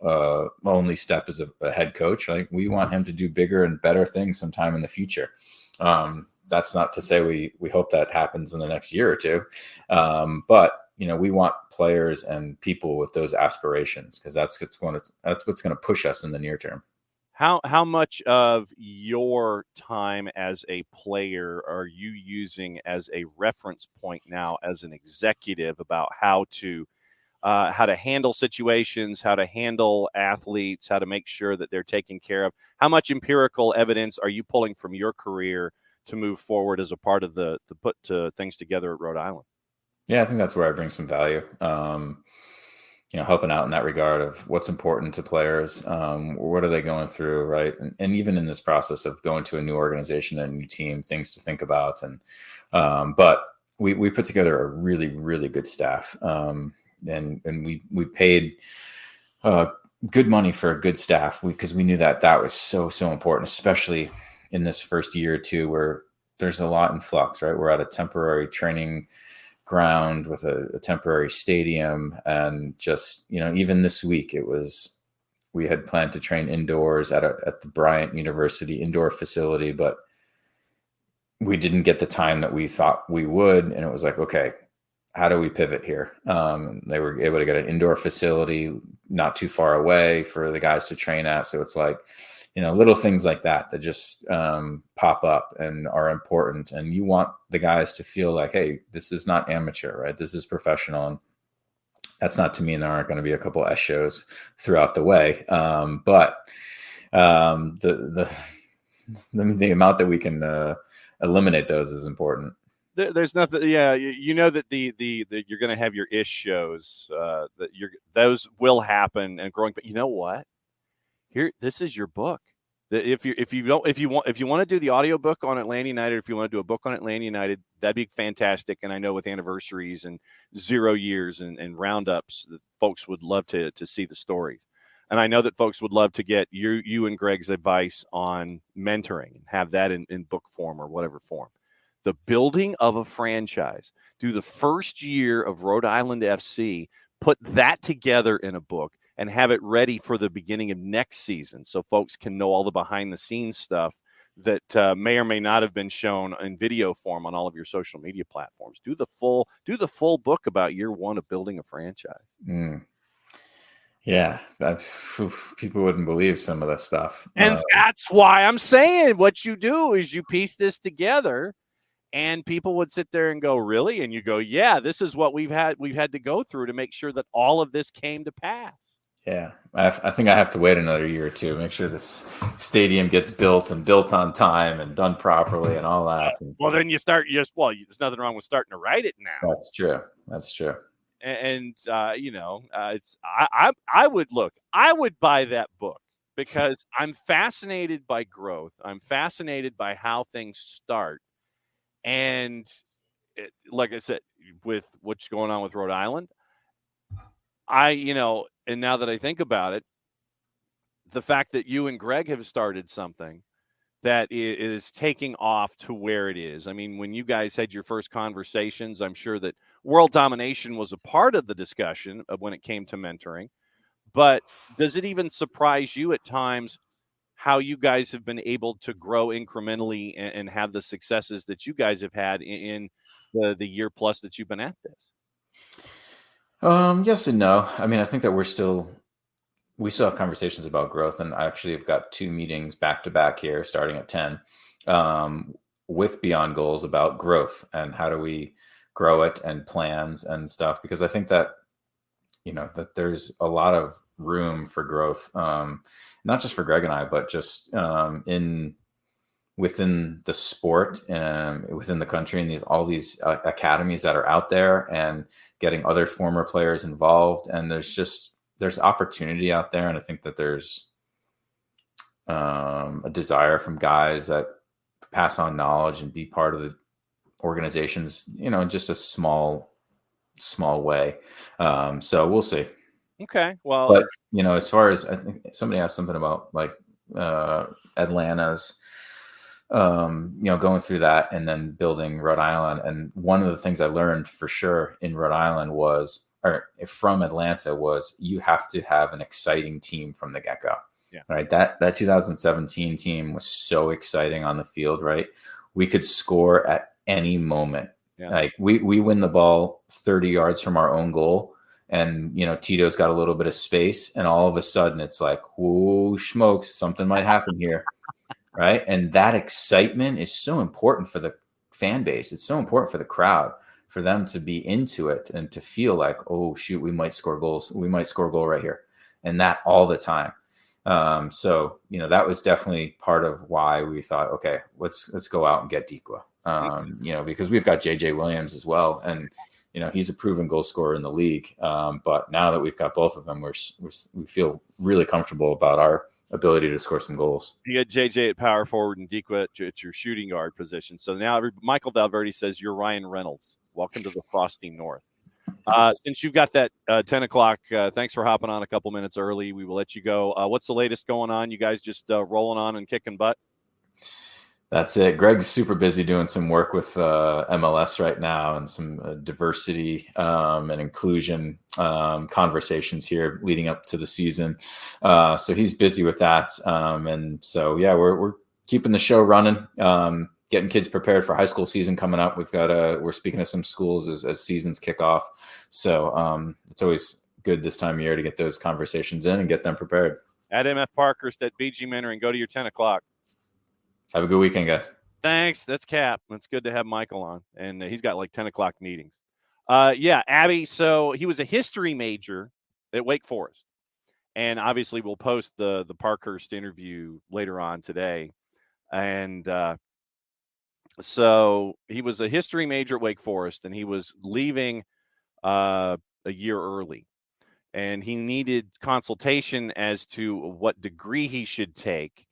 only step as a head coach. Like, we want him to do bigger and better things sometime in the future. That's not to say we hope that happens in the next year or two. But we want players and people with those aspirations, because that's what's going to push us in the near term. How much of your time as a player are you using as a reference point now as an executive about how to handle situations, how to handle athletes, how to make sure that they're taken care of? How much empirical evidence are you pulling from your career to move forward as a part of the put things together at Rhode Island? Yeah, I think that's where I bring some value. Helping out in that regard of what's important to players, what are they going through, right? And even in this process of going to a new organization and a new team, things to think about. And but we put together a really, really good staff, and we paid good money for a good staff because we knew that was so important, especially in this first year or two where there's a lot in flux, right? We're at a temporary training ground with a temporary stadium, and just even this week we had planned to train indoors at the Bryant University indoor facility, but we didn't get the time that we thought we would, and it was like, okay, how do we pivot here? They were able to get an indoor facility not too far away for the guys to train at, so it's like little things like that just pop up and are important. And you want the guys to feel like, hey, this is not amateur, right? This is professional. And that's not to mean there aren't going to be a couple S shows throughout the way. But the amount that we can eliminate those is important. There's nothing. Yeah, that the you're going to have your ish shows. Those will happen and growing. But you know what? Here, this is your book. If you want to do the audio book on Atlanta United, if you want to do a book on Atlanta United, that'd be fantastic. And I know with anniversaries and 0 years and roundups, that folks would love to see the stories. And I know that folks would love to get you and Greg's advice on mentoring and have that in book form or whatever form. The building of a franchise. Do the first year of Rhode Island FC, put that together in a book, and have it ready for the beginning of next season, so folks can know all the behind-the-scenes stuff that may or may not have been shown in video form on all of your social media platforms. Do the full book about year one of building a franchise. Yeah, people wouldn't believe some of the stuff, and that's why I'm saying what you do is you piece this together. And people would sit there and go, really? And you go, yeah, this is what we've had to go through to make sure that all of this came to pass. Yeah, I think I have to wait another year or two, make sure this stadium gets built on time and done properly and all that. Well, then there's nothing wrong with starting to write it now. That's true. And I would buy that book because I'm fascinated by growth. I'm fascinated by how things start. And like I said, with what's going on with Rhode Island, and now that I think about it, the fact that you and Greg have started something that is taking off to where it is? I mean, when you guys had your first conversations, I'm sure that world domination was a part of the discussion of when it came to mentoring. But does it even surprise you at times how you guys have been able to grow incrementally and have the successes that you guys have had in the year plus that you've been at this? Yes and no. I mean, I think that we still have conversations about growth, and I actually have got 2 meetings back to back here starting at 10 with Beyond Goals about growth and how do we grow it and plans and stuff, because I think that, that there's a lot of room for growth, not just for Greg and I, but just within the sport and within the country, and all these academies that are out there, and getting other former players involved. And there's opportunity out there. And I think that there's a desire from guys that pass on knowledge and be part of the organizations, in just a small way. So we'll see. Okay. Well, but as far as, I think somebody asked something about like Atlanta's, going through that and then building Rhode Island. And one of the things I learned for sure in Rhode Island from Atlanta was you have to have an exciting team from the get-go. Yeah. Right. That 2017 team was so exciting on the field, right? We could score at any moment. Yeah. Like we win the ball 30 yards from our own goal, and Tito's got a little bit of space, and all of a sudden it's like, whoa, smokes, something might happen here. Right. And that excitement is so important for the fan base. It's so important for the crowd, for them to be into it and to feel like, oh shoot, we might score goals. We might score a goal right here. And that all the time. So, that was definitely part of why we thought, okay, let's go out and get Dikwa, because we've got JJ Williams as well. And, he's a proven goal scorer in the league. But now that we've got both of them, we feel really comfortable about our ability to score some goals. You got JJ at power forward and Dikwa at your shooting guard position. So now Michael Valverde says you're Ryan Reynolds. Welcome to the Frosty North. Since you've got that 10 o'clock, thanks for hopping on a couple minutes early. We will let you go. What's the latest going on? You guys just rolling on and kicking butt? That's it. Greg's super busy doing some work with MLS right now, and some diversity and inclusion conversations here leading up to the season. So he's busy with that. And so, yeah, we're keeping the show running, getting kids prepared for high school season coming up. We're speaking to some schools as seasons kick off. So it's always good this time of year to get those conversations in and get them prepared. At MF Parkhurst at BG Mentoring, go to your 10 o'clock. Have a good weekend, guys. Thanks. That's Cap. It's good to have Michael on. And he's got like 10 o'clock meetings. Yeah, Abby. So he was a history major at Wake Forest. And obviously we'll post the Parkhurst interview later on today. And so he was a history major at Wake Forest, and he was leaving a year early. And he needed consultation as to what degree he should take.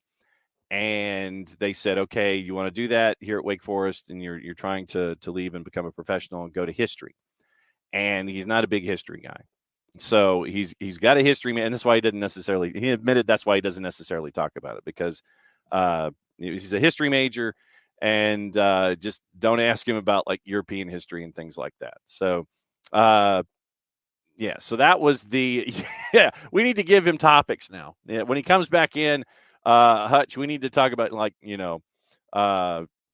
And they said, okay, you want to do that here at Wake Forest, and you're trying to leave and become a professional and go to history. And he's not a big history guy. So he's got a history, and that's why he admitted that's why he doesn't necessarily talk about it, because he's a history major, and just don't ask him about like European history and things like that. So, yeah, so that was we need to give him topics now. Yeah, when he comes back in, Hutch, we need to talk about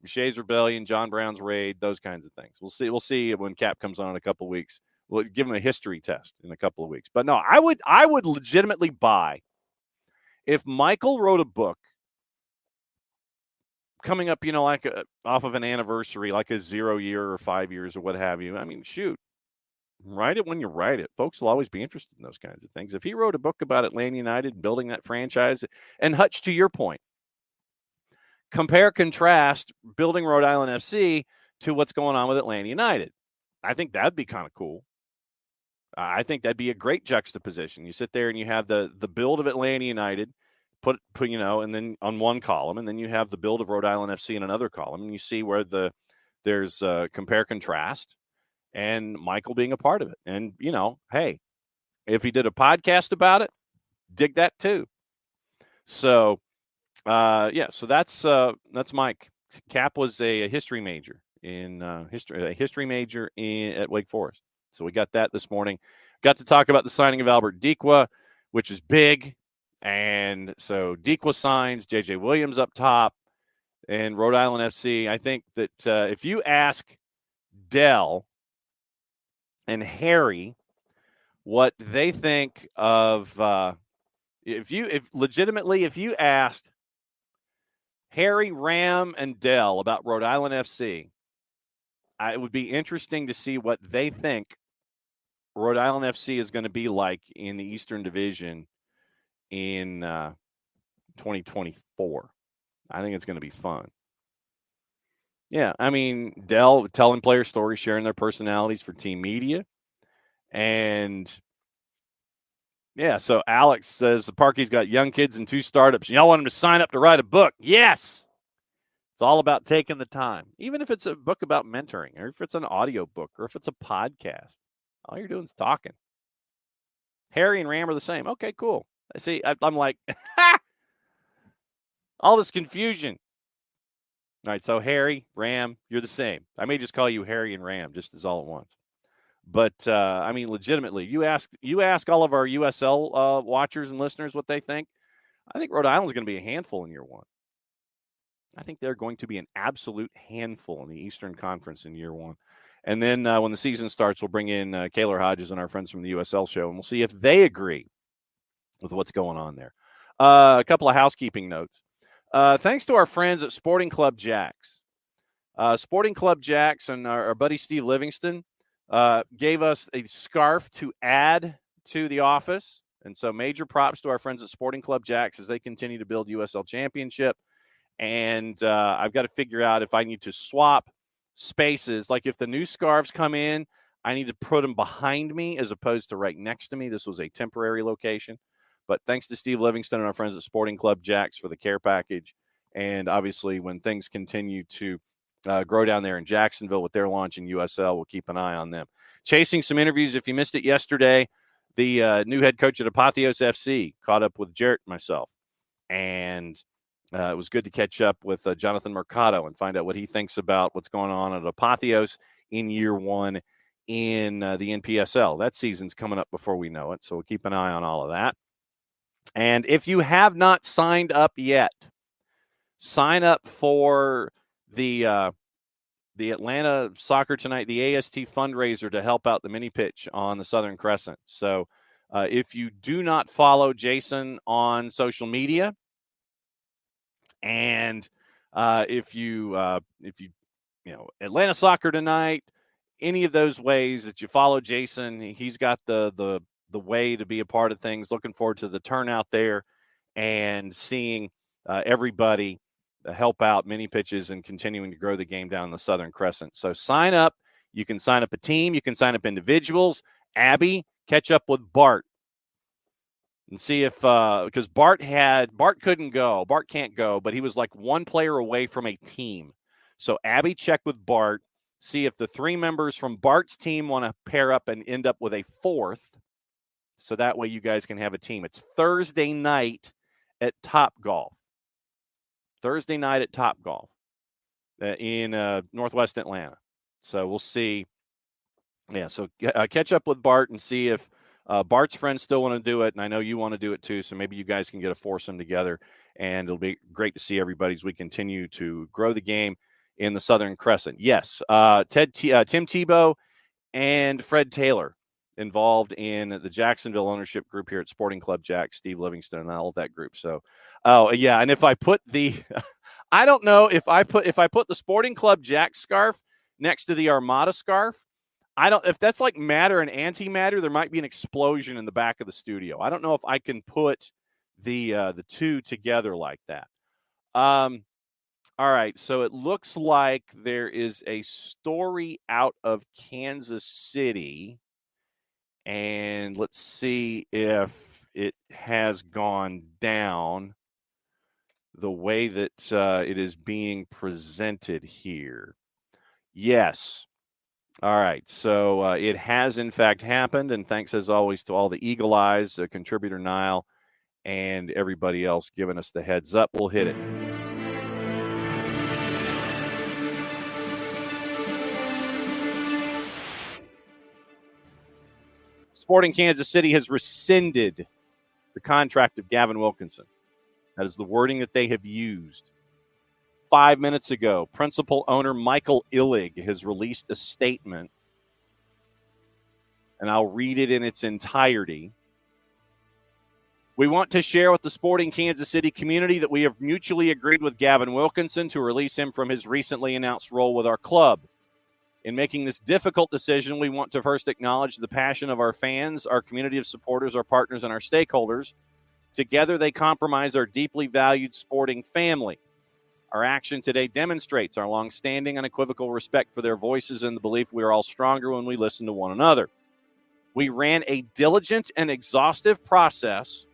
Shay's Rebellion, John Brown's Raid, those kinds of things. We'll see when Cap comes on in a couple of weeks. We'll give him a history test in a couple of weeks. But no, I would legitimately buy if Michael wrote a book coming up, off of an anniversary, like a 0 year or 5 years or what have you. I mean, shoot. Write it when you write it. Folks will always be interested in those kinds of things. If he wrote a book about Atlanta United, building that franchise, and Hutch, to your point, compare, contrast building Rhode Island FC to what's going on with Atlanta United. I think that'd be kind of cool. I think that'd be a great juxtaposition. You sit there and you have the build of Atlanta United, put and then on one column, and then you have the build of Rhode Island FC in another column, and you see where there's compare, contrast. And Michael being a part of it. And, hey, if he did a podcast about it, dig that too. So So that's Mike. Cap was a history major in at Wake Forest. So we got that this morning. Got to talk about the signing of Albert Dikwa, which is big. And so Dikwa signs, J.J. Williams up top, and Rhode Island FC. I think that if you ask Dell and Harry what they think of, if you asked Harry, Ram, and Dell about Rhode Island FC, it would be interesting to see what they think Rhode Island FC is going to be like in the Eastern Division in 2024. I think it's going to be fun. Yeah, I mean, Dell telling player stories, sharing their personalities for team media. And, yeah, so Alex says the Parky's got young kids and 2 startups. Y'all want them to sign up to write a book? Yes. It's all about taking the time, even if it's a book about mentoring or if it's an audio book or if it's a podcast. All you're doing is talking. Harry and Ram are the same. Okay, cool. I see. I'm like, all this confusion. All right, so Harry, Ram, you're the same. I may just call you Harry and Ram just as all at once. But, I mean, legitimately, you ask all of our USL watchers and listeners what they think. I think Rhode Island's going to be a handful in year one. I think they're going to be an absolute handful in the Eastern Conference in year one. And then when the season starts, we'll bring in Kaylor Hodges and our friends from the USL show, and we'll see if they agree with what's going on there. A couple of housekeeping notes. Thanks to our friends at Sporting Club Jacks. Sporting Club Jacks and our buddy Steve Livingston gave us a scarf to add to the office. And so major props to our friends at Sporting Club Jacks as they continue to build USL Championship. And I've got to figure out if I need to swap spaces. Like if the new scarves come in, I need to put them behind me as opposed to right next to me. This was a temporary location. But thanks to Steve Livingston and our friends at Sporting Club Jacks for the care package. And obviously when things continue to grow down there in Jacksonville with their launch in USL, we'll keep an eye on them. Chasing some interviews. If you missed it yesterday, the new head coach at Apotheos FC caught up with Jarrett and myself. And it was good to catch up with Jonathan Mercado and find out what he thinks about what's going on at Apotheos in year one in the NPSL. That season's coming up before we know it, so we'll keep an eye on all of that. And if you have not signed up yet, sign up for the Atlanta Soccer Tonight, the AST fundraiser to help out the mini pitch on the Southern Crescent. So if you do not follow Jason on social media, and if you Atlanta Soccer Tonight, any of those ways that you follow Jason, he's got the way to be a part of things. Looking forward to the turnout there and seeing everybody help out mini pitches and continuing to grow the game down the Southern Crescent. So sign up. You can sign up a team. You can sign up individuals. Abby, catch up with Bart and see if because Bart couldn't go. Bart can't go, but he was like one player away from a team. So Abby checked with Bart, see if the 3 members from Bart's team want to pair up and end up with a 4th. So that way you guys can have a team. It's Thursday night at Topgolf. Thursday night at Topgolf in Northwest Atlanta. So we'll see. Yeah, so catch up with Bart and see if Bart's friends still want to do it, and I know you want to do it too, so maybe you guys can get a foursome together, and it'll be great to see everybody as we continue to grow the game in the Southern Crescent. Yes, Tim Tebow and Fred Taylor involved in the Jacksonville ownership group here at Sporting Club Jack, Steve Livingston, and all of that group. So, yeah, and if I put I don't know if I put the Sporting Club Jack scarf next to the Armada scarf, if that's like matter and antimatter, there might be an explosion in the back of the studio. I don't know if I can put the 2 together like that. All right, so it looks like there is a story out of Kansas City, and let's see if it has gone down the way that it is being presented here. Yes. All right, so it has, in fact, happened, and thanks, as always, to all the Eagle Eyes, contributor Niall and everybody else giving us the heads up. We'll hit it. Sporting Kansas City has rescinded the contract of Gavin Wilkinson. That is the wording that they have used. 5 minutes ago, principal owner Michael Illig has released a statement, and I'll read it in its entirety. We want to share with the Sporting Kansas City community that we have mutually agreed with Gavin Wilkinson to release him from his recently announced role with our club. In making this difficult decision, we want to first acknowledge the passion of our fans, our community of supporters, our partners, and our stakeholders. Together, they comprise our deeply valued sporting family. Our action today demonstrates our long-standing, unequivocal respect for their voices and the belief we are all stronger when we listen to one another. We ran a diligent and exhaustive process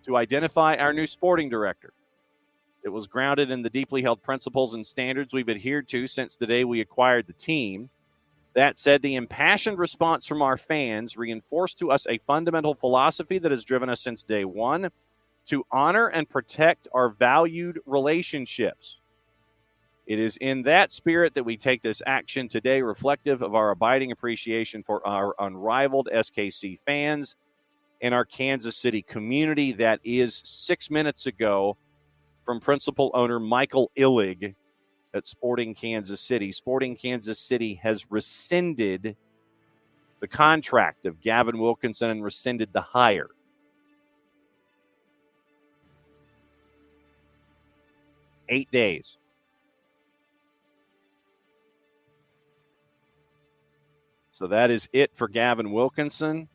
to identify our new sporting director. It was grounded in the deeply held principles and standards we've adhered to since the day we acquired the team. That said, the impassioned response from our fans reinforced to us a fundamental philosophy that has driven us since day one: to honor and protect our valued relationships. It is in that spirit that we take this action today, reflective of our abiding appreciation for our unrivaled SKC fans and our Kansas City community. That is 6 minutes ago from principal owner Michael Illig at Sporting Kansas City. Sporting Kansas City has rescinded the contract of Gavin Wilkinson and rescinded the hire. Eight days. So that is it for Gavin Wilkinson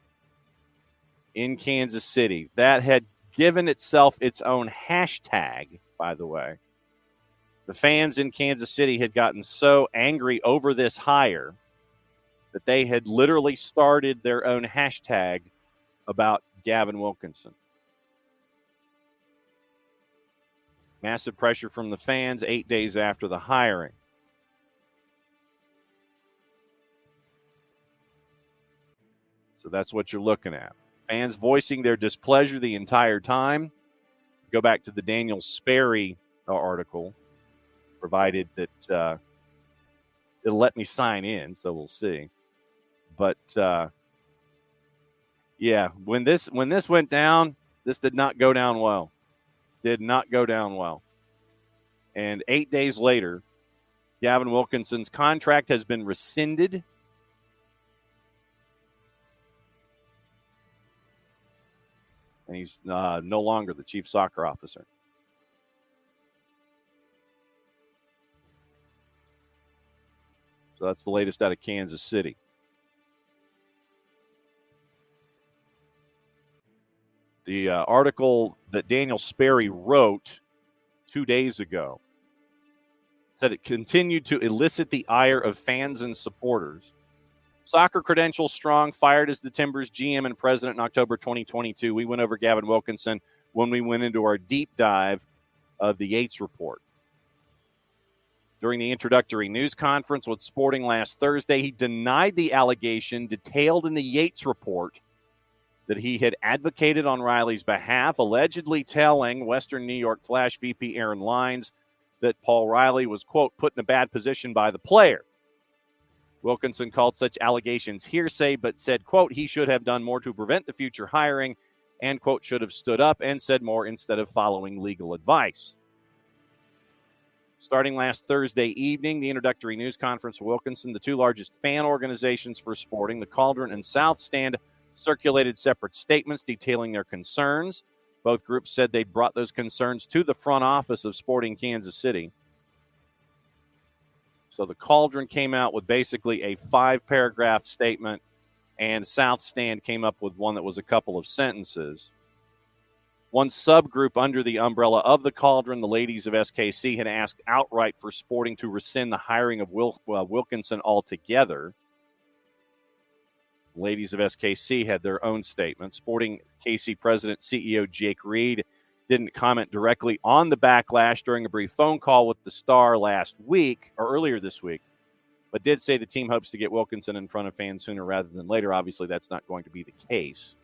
in Kansas City. That had given itself its own hashtag, by the way. The fans in Kansas City had gotten so angry over this hire that they had literally started their own hashtag about Gavin Wilkinson. Massive pressure from the fans 8 days after the hiring. So that's what you're looking at. Fans voicing their displeasure the entire time. Go back to the Daniel Sperry article, provided that it'll let me sign in, so we'll see. But yeah, when this went down, this did not go down well. Did not go down well. And 8 days later, Gavin Wilkinson's contract has been rescinded. And he's no longer the chief soccer officer. So that's the latest out of Kansas City. The article that Daniel Sperry wrote 2 days ago said it continued to elicit the ire of fans and supporters. Soccer credentials strong, fired as the Timbers GM and president in October 2022. We went over Gavin Wilkinson when we went into our deep dive of the Yates report. During the introductory news conference with Sporting last Thursday, he denied the allegation detailed in the Yates report that he had advocated on Riley's behalf, allegedly telling Western New York Flash VP Aaron Lyons that Paul Riley was, quote, put in a bad position by the player. Wilkinson called such allegations hearsay, but said, quote, he should have done more to prevent the future hiring and, quote, should have stood up and said more instead of following legal advice. Starting last Thursday evening, the introductory news conference for Wilkinson, the two largest fan organizations for Sporting, the Cauldron and South Stand, circulated separate statements detailing their concerns. Both groups said they'd brought those concerns to the front office of Sporting Kansas City. So the Cauldron came out with basically a 5-paragraph statement, and South Stand came up with one that was a couple of sentences. One subgroup under the umbrella of the Cauldron, the ladies of SKC, had asked outright for Sporting to rescind the hiring of Wilkinson altogether. Ladies of SKC had their own statement. Sporting KC President CEO Jake Reed didn't comment directly on the backlash during a brief phone call with the Star last week, or earlier this week, but did say the team hopes to get Wilkinson in front of fans sooner rather than later. Obviously, that's not going to be the case.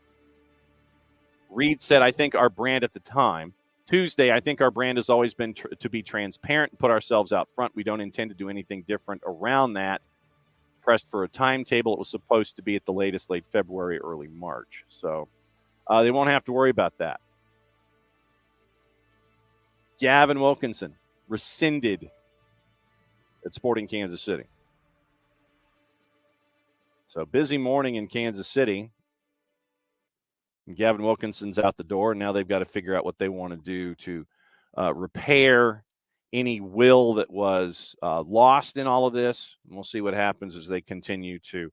Reed said, I think our brand at the time. Tuesday, I think our brand has always been to be transparent and put ourselves out front. We don't intend to do anything different around that. Pressed for a timetable. It was supposed to be at the latest late February, early March. So they won't have to worry about that. Gavin Wilkinson rescinded at Sporting Kansas City. So busy morning in Kansas City. Gavin Wilkinson's out the door, and now they've got to figure out what they want to do to repair any will that was lost in all of this. And we'll see what happens as they continue to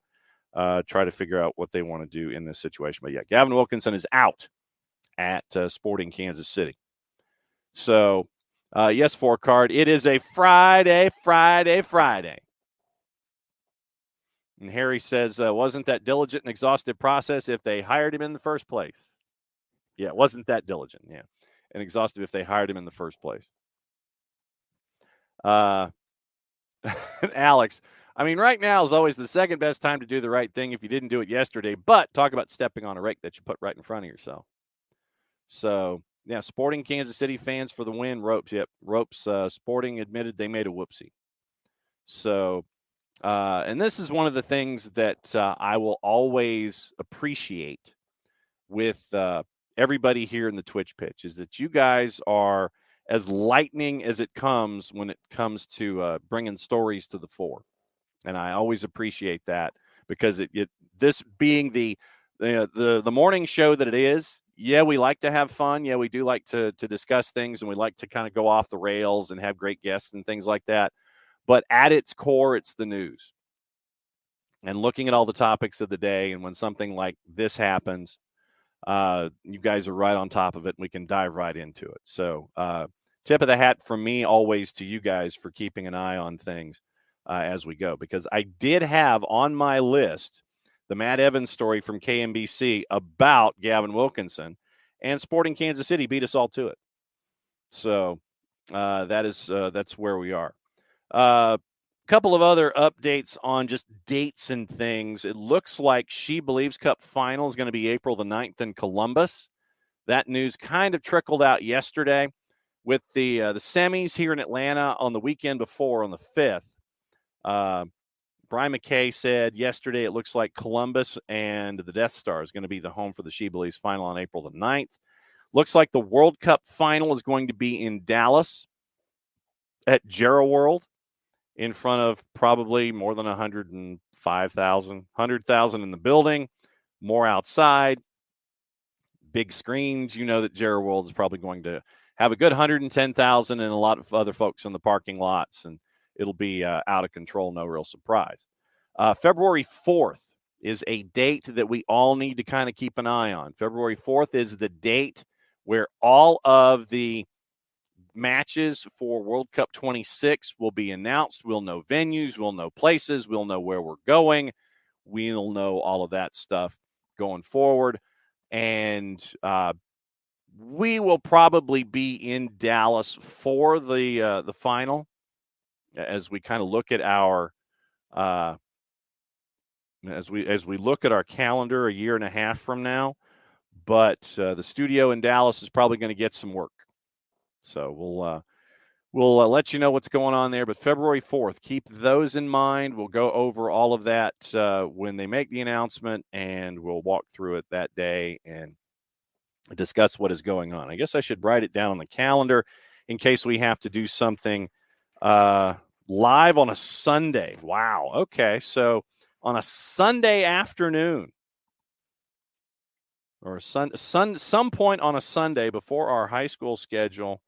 try to figure out what they want to do in this situation. But, yeah, Gavin Wilkinson is out at Sporting Kansas City. So, yes, 4-card, it is a Friday. And Harry says, wasn't that diligent and exhaustive process if they hired him in the first place? Yeah, it wasn't that diligent, yeah, and exhaustive if they hired him in the first place. Alex, I mean, right now is always the second best time to do the right thing if you didn't do it yesterday, but talk about stepping on a rake that you put right in front of yourself. So, yeah, Sporting Kansas City fans for the win. Ropes, yep. Ropes, Sporting admitted they made a whoopsie. So, and this is one of the things that I will always appreciate with everybody here in the Twitch pitch is that you guys are as lightning as it comes when it comes to bringing stories to the fore. And I always appreciate that because this being the morning show that it is, yeah, we like to have fun. Yeah, we do like to discuss things, and we like to kind of go off the rails and have great guests and things like that. But at its core, it's the news. And looking at all the topics of the day, and when something like this happens, you guys are right on top of it, and we can dive right into it. So tip of the hat from me always to you guys for keeping an eye on things as we go. Because I did have on my list the Matt Evans story from KMBC about Gavin Wilkinson, and Sporting Kansas City beat us all to it. So that's where we are. Couple of other updates on just dates and things. It looks like She Believes Cup final is going to be April the 9th in Columbus. That news kind of trickled out yesterday with the semis here in Atlanta on the weekend before on the 5th. Brian McKay said yesterday it looks like Columbus and the Death Star is going to be the home for the She Believes final on April the 9th. Looks like the World Cup final is going to be in Dallas at Jarrah World, in front of probably more than 100,000 in the building, more outside, big screens. You know that Jarrah World is probably going to have a good 110,000 and a lot of other folks in the parking lots, and it'll be out of control, no real surprise. February 4th is a date that we all need to kind of keep an eye on. February 4th is the date where all of the matches for World Cup 26 will be announced. We'll know venues, we'll know places, we'll know where we're going. We'll know all of that stuff going forward. And we will probably be in Dallas for the final as we kind of look at our as we look at our calendar a year and a half from now. But the studio in Dallas is probably going to get some work. So we'll let you know what's going on there. But February 4th, keep those in mind. We'll go over all of that when they make the announcement, and we'll walk through it that day and discuss what is going on. I guess I should write it down on the calendar in case we have to do something live on a Sunday. Wow. Okay. So on a Sunday afternoon, or some point on a Sunday before our high school schedule,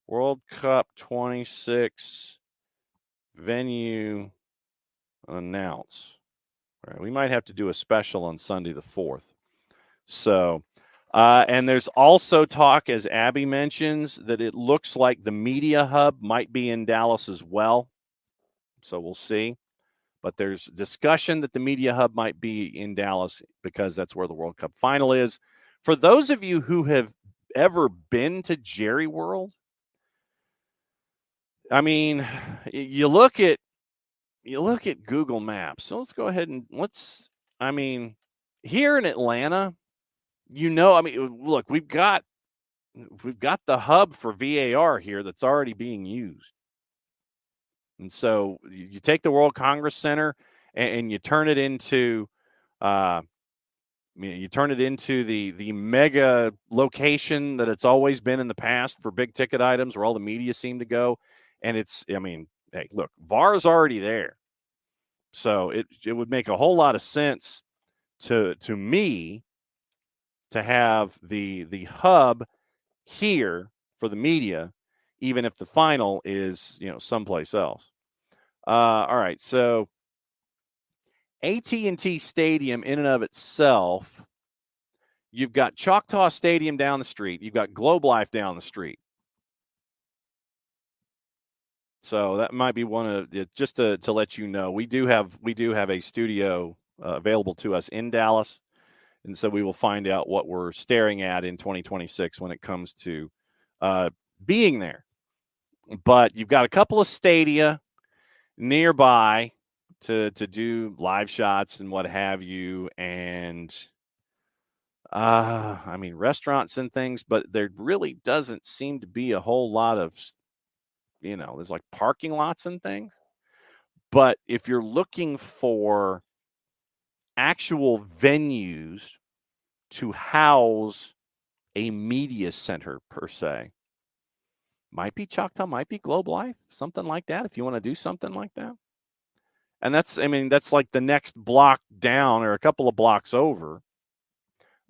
World Cup 26 venue announce. All right, we might have to do a special on Sunday the 4th. So, and there's also talk, as Abby mentions, that it looks like the media hub might be in Dallas as well. So we'll see. But there's discussion that the media hub might be in Dallas because that's where the World Cup final is. For those of you who have ever been to Jerry World, I mean, you look at Google Maps. So let's go ahead and here in Atlanta, I mean, look, we've got the hub for VAR here that's already being used. And so you take the World Congress Center and you turn it into the mega location that it's always been in the past for big ticket items where all the media seem to go. And hey, look, VAR is already there. So it would make a whole lot of sense to me to have the hub here for the media, even if the final is, someplace else. All right, so AT&T Stadium in and of itself, you've got Choctaw Stadium down the street. You've got Globe Life down the street. So that might be one of it. Just to let you know, we do have a studio available to us in Dallas, and so we will find out what we're staring at in 2026 when it comes to being there. But you've got a couple of stadia nearby to do live shots and what have you, and restaurants and things, but there really doesn't seem to be a whole lot of, there's like parking lots and things. But if you're looking for actual venues to house a media center per se, might be Choctaw, might be Globe Life, something like that, if you want to do something like that. And that's like the next block down or a couple of blocks over.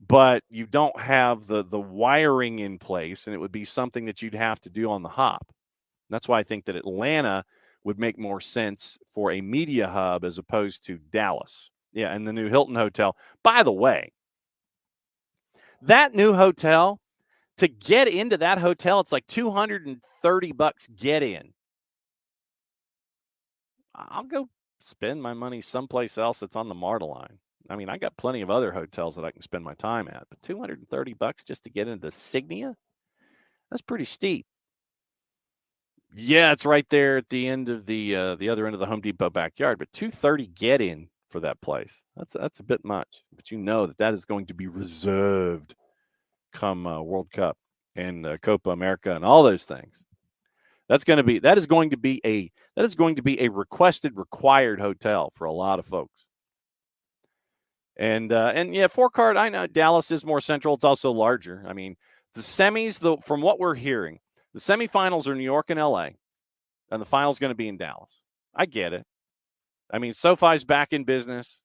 But you don't have the wiring in place, and it would be something that you'd have to do on the hop. That's why I think that Atlanta would make more sense for a media hub as opposed to Dallas. Yeah, and the new Hilton Hotel. By the way, that new hotel, to get into that hotel, it's like $230 get in. I'll go spend my money someplace else that's on the MARTA line. I mean, I got plenty of other hotels that I can spend my time at, but $230 just to get into Signia? That's pretty steep. Yeah, it's right there at the end of the other end of the Home Depot backyard, but $230 get in for that place. That's a bit much, but that is going to be reserved come World Cup and Copa America and all those things. That is going to be a required hotel for a lot of folks. And yeah, 4-card, I know Dallas is more central. It's also larger. I mean, the semis, from what we're hearing, the semifinals are New York and LA, and the final's going to be in Dallas. I get it. I mean, SoFi's back in business,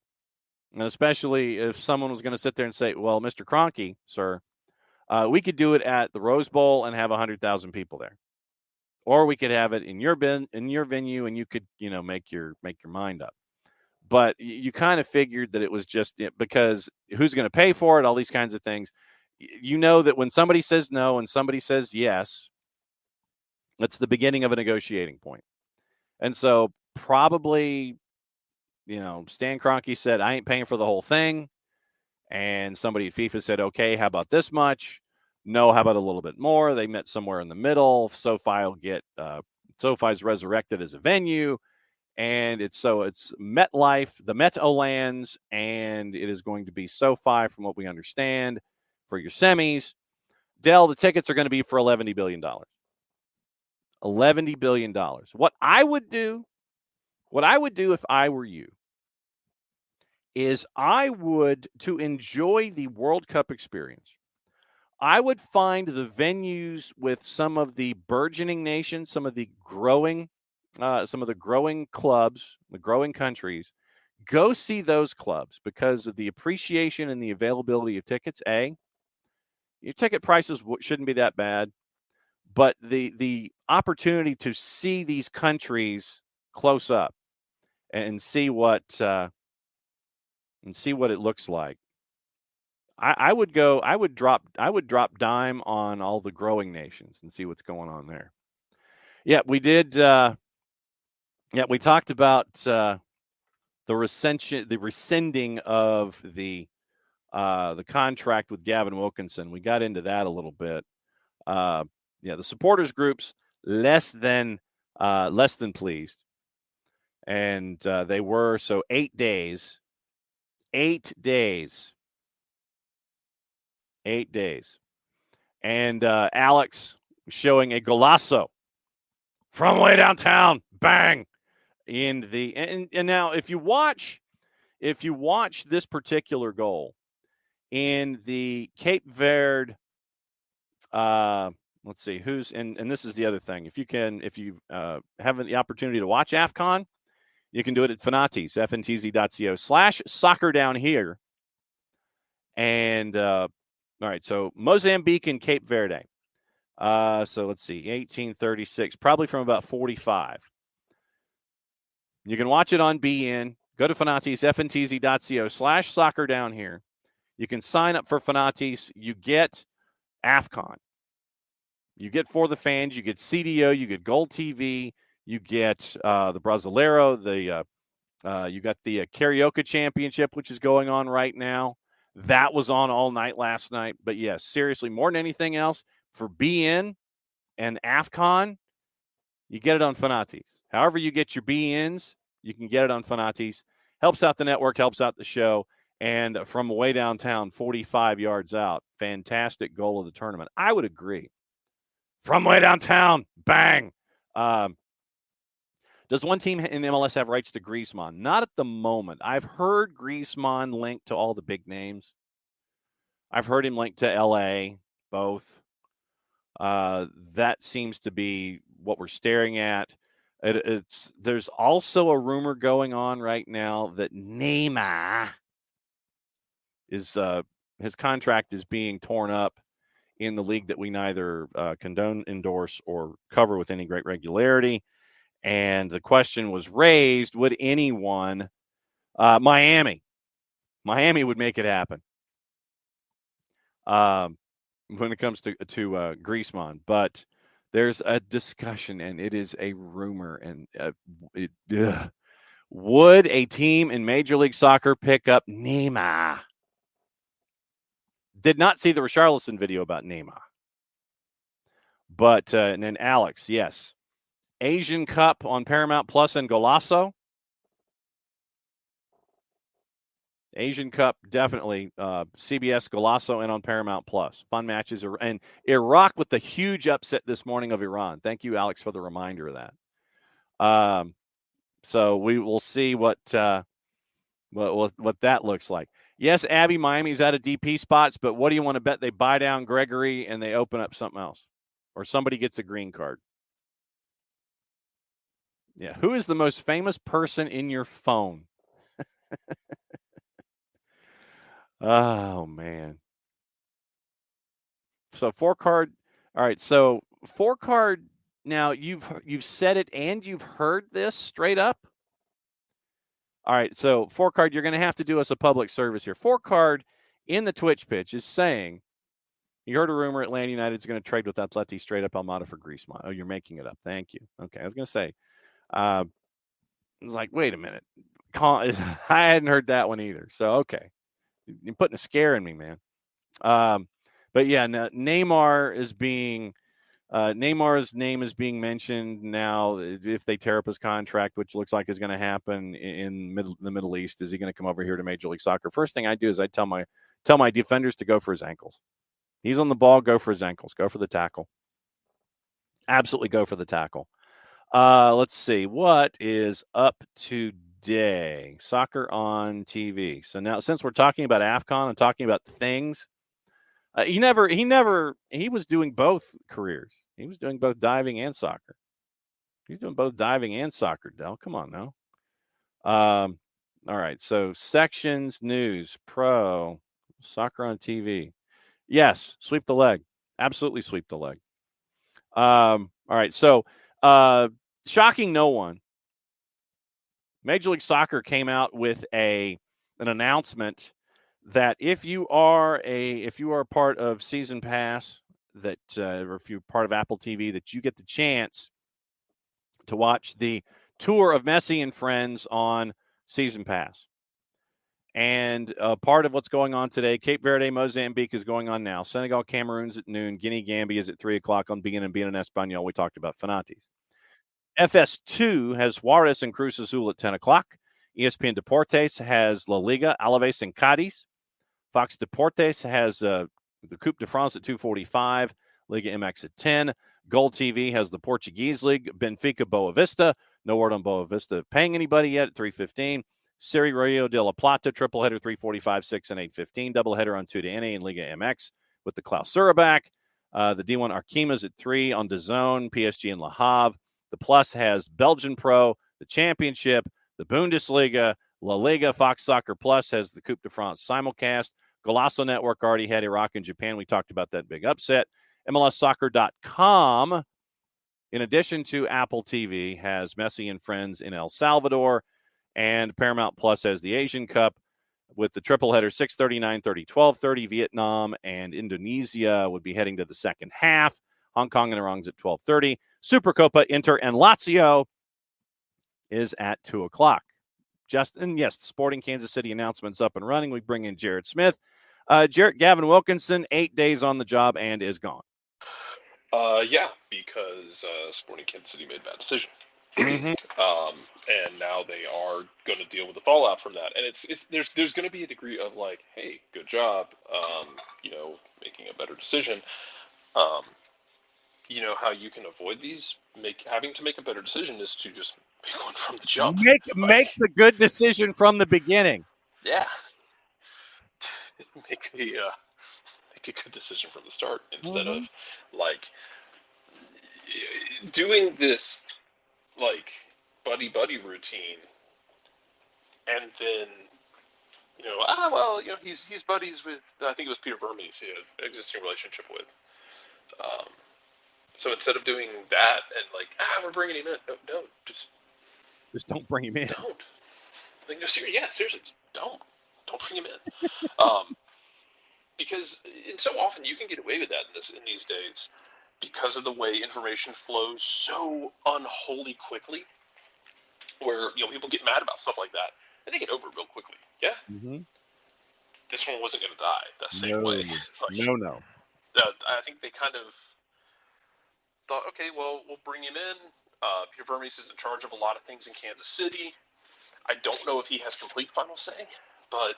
and especially if someone was going to sit there and say, well, Mr. Kroenke, sir, we could do it at the Rose Bowl and have 100,000 people there. Or we could have it in your venue, and you could, make your mind up. But you kind of figured that it was just because who's going to pay for it, all these kinds of things. That when somebody says no and somebody says yes, that's the beginning of a negotiating point. And so probably, Stan Kroenke said, I ain't paying for the whole thing. And somebody at FIFA said, okay, how about this much? No, how about a little bit more? They met somewhere in the middle. SoFi will get SoFi's resurrected as a venue. And it's MetLife, the Meadowlands, and it is going to be SoFi, from what we understand, for your semis. Dell, the tickets are going to be for $11 billion. $11 billion. What I would do if I were you, is to enjoy the World Cup experience, I would find the venues with some of the burgeoning nations, some of the growing clubs, the growing countries. Go see those clubs because of the appreciation and the availability of tickets. Your ticket prices shouldn't be that bad, but the opportunity to see these countries close up and see what it looks like. I would drop dime on all the growing nations and see what's going on there. Yeah, we did. We talked about the rescinding of the contract with Gavin Wilkinson. We got into that a little bit. The supporters groups less than pleased, and they were. So 8 days 8 days. And Alex showing a golazo from way downtown. Bang! In the and now if you watch this particular goal in the Cape Verde, let's see who's and this is the other thing. If you have the opportunity to watch AFCON, you can do it at Fanatis, ftz.co/soccer down here. And all right, so Mozambique and Cape Verde. So let's see, 1836, probably from about 45. You can watch it on BN. Go to Fanatis, ftz.co/soccer down here. You can sign up for Fanatis. You get AFCON. You get For the Fans. You get CDO. You get Gold TV. You get the Brasileiro. You got the Carioca Championship, which is going on right now. That was on all night last night. But yes, seriously, more than anything else, for BN and AFCON, you get it on Fanatis. However you get your BNs, you can get it on Fanatis. Helps out the network, helps out the show. And from way downtown, 45 yards out, fantastic goal of the tournament. I would agree. From way downtown, bang. Does one team in MLS have rights to Griezmann? Not at the moment. I've heard Griezmann linked to all the big names. I've heard him linked to LA, both. That seems to be what we're staring at. There's also a rumor going on right now that Neymar is his contract is being torn up in the league that we neither condone, endorse, or cover with any great regularity. And the question was raised: would anyone, Miami would make it happen when it comes to Griezmann, but there's a discussion, and it is a rumor. And would a team in Major League Soccer pick up Neymar? Did not see the Richarlison video about Neymar. But, and then Alex, yes. Asian Cup on Paramount Plus and Golazo. Asian Cup, definitely. CBS, Golazo, and on Paramount Plus. Fun matches. And Iraq with the huge upset this morning of Iran. Thank you, Alex, for the reminder of that. So we will see what that looks like. Yes, Abby, Miami's out of DP spots, but what do you want to bet? They buy down Gregory and they open up something else, or somebody gets a green card. Yeah, who is the most famous person in your phone? Oh man. So 4-card. All right, so 4-card. Now you've said it and you've heard this straight up. All right, so 4-card, you're going to have to do us a public service here. 4-card in the Twitch pitch is saying, you heard a rumor Atlanta United is going to trade with ATLUTD straight up Almada for Griezmann. Oh, you're making it up. Thank you. Okay, I was going to say, I was like, wait a minute. I hadn't heard that one either. So, okay. You're putting a scare in me, man. But yeah, Neymar is being Neymar's name is being mentioned now. If they tear up his contract, which looks like is going to happen in the Middle East, is he going to come over here to Major League Soccer? First thing I do is I tell my defenders to go for his ankles. He's on the ball, go for his ankles, go for the tackle. Absolutely go for the tackle. Let's see what is up today. Soccer on TV. So now, since we're talking about AFCON and talking about things. He was doing both careers. He was doing both diving and soccer. He's doing both diving and soccer, Del. Come on now. All right. So sections, news, pro, soccer on TV. Yes. Sweep the leg. Absolutely sweep the leg. All right. So shocking no one. Major League Soccer came out with an announcement that if you are part of Season Pass, that or if you're part of Apple TV, that you get the chance to watch the tour of Messi and Friends on Season Pass. And part of what's going on today, Cape Verde, Mozambique is going on now. Senegal, Cameroon's at noon. Guinea, Gambia is at 3 o'clock on BN and BN Espanol. We talked about Fanatis. FS2 has Juarez and Cruz Azul at 10 o'clock. ESPN Deportes has La Liga, Alaves, and Cadiz. Fox Deportes has The Coupe de France at $245. Liga MX at $10. Gold TV has the Portuguese League. Benfica Boa Vista. No word on Boa Vista paying anybody yet at $315. Serie Rio de la Plata triple header $345, 6 and 815. Double header on 2 to NA and Liga MX with the Clausura back. The D1 Arquimas at 3 on DAZN, PSG and Le Havre. The Plus has Belgian Pro, the Championship, the Bundesliga, La Liga. Fox Soccer Plus has the Coupe de France simulcast. Golasso Network already had Iraq and Japan. We talked about that big upset. MLSsoccer.com, in addition to Apple TV, has Messi and Friends in El Salvador. And Paramount Plus has the Asian Cup with the triple header 6:30, 9:30, 12:30. Vietnam and Indonesia would be heading to the second half. Hong Kong and Iran's at 12:30. Supercopa, Inter, and Lazio is at 2 o'clock. Justin, yes, the Sporting Kansas City announcement's up and running. We bring in Jared Smith. Jared, Gavin Wilkinson, 8 days on the job and is gone. Yeah, because Sporting Kansas City made a bad decision. And now they are going to deal with the fallout from that. And there's going to be a degree of like, hey, good job, making a better decision. How you can avoid these, having to make a better decision is to just make one from the jump. Make the good decision from the beginning. Yeah. Make a good decision from the start instead of like doing this like buddy routine and then he's buddies with, I think it was Peter Vermes he had an existing relationship with. So instead of doing that and like, we're bringing him in, no, just don't bring him in. Don't. Like, no, seriously, just don't bring him in. Because so often you can get away with that in these days because of the way information flows so unholy quickly, where people get mad about stuff like that and they get over it real quickly. Yeah. Mm-hmm. This one wasn't going to die that same way. No. I think they kind of thought, okay, well, we'll bring him in. Peter Vermes is in charge of a lot of things in Kansas City. I don't know if he has complete final say, but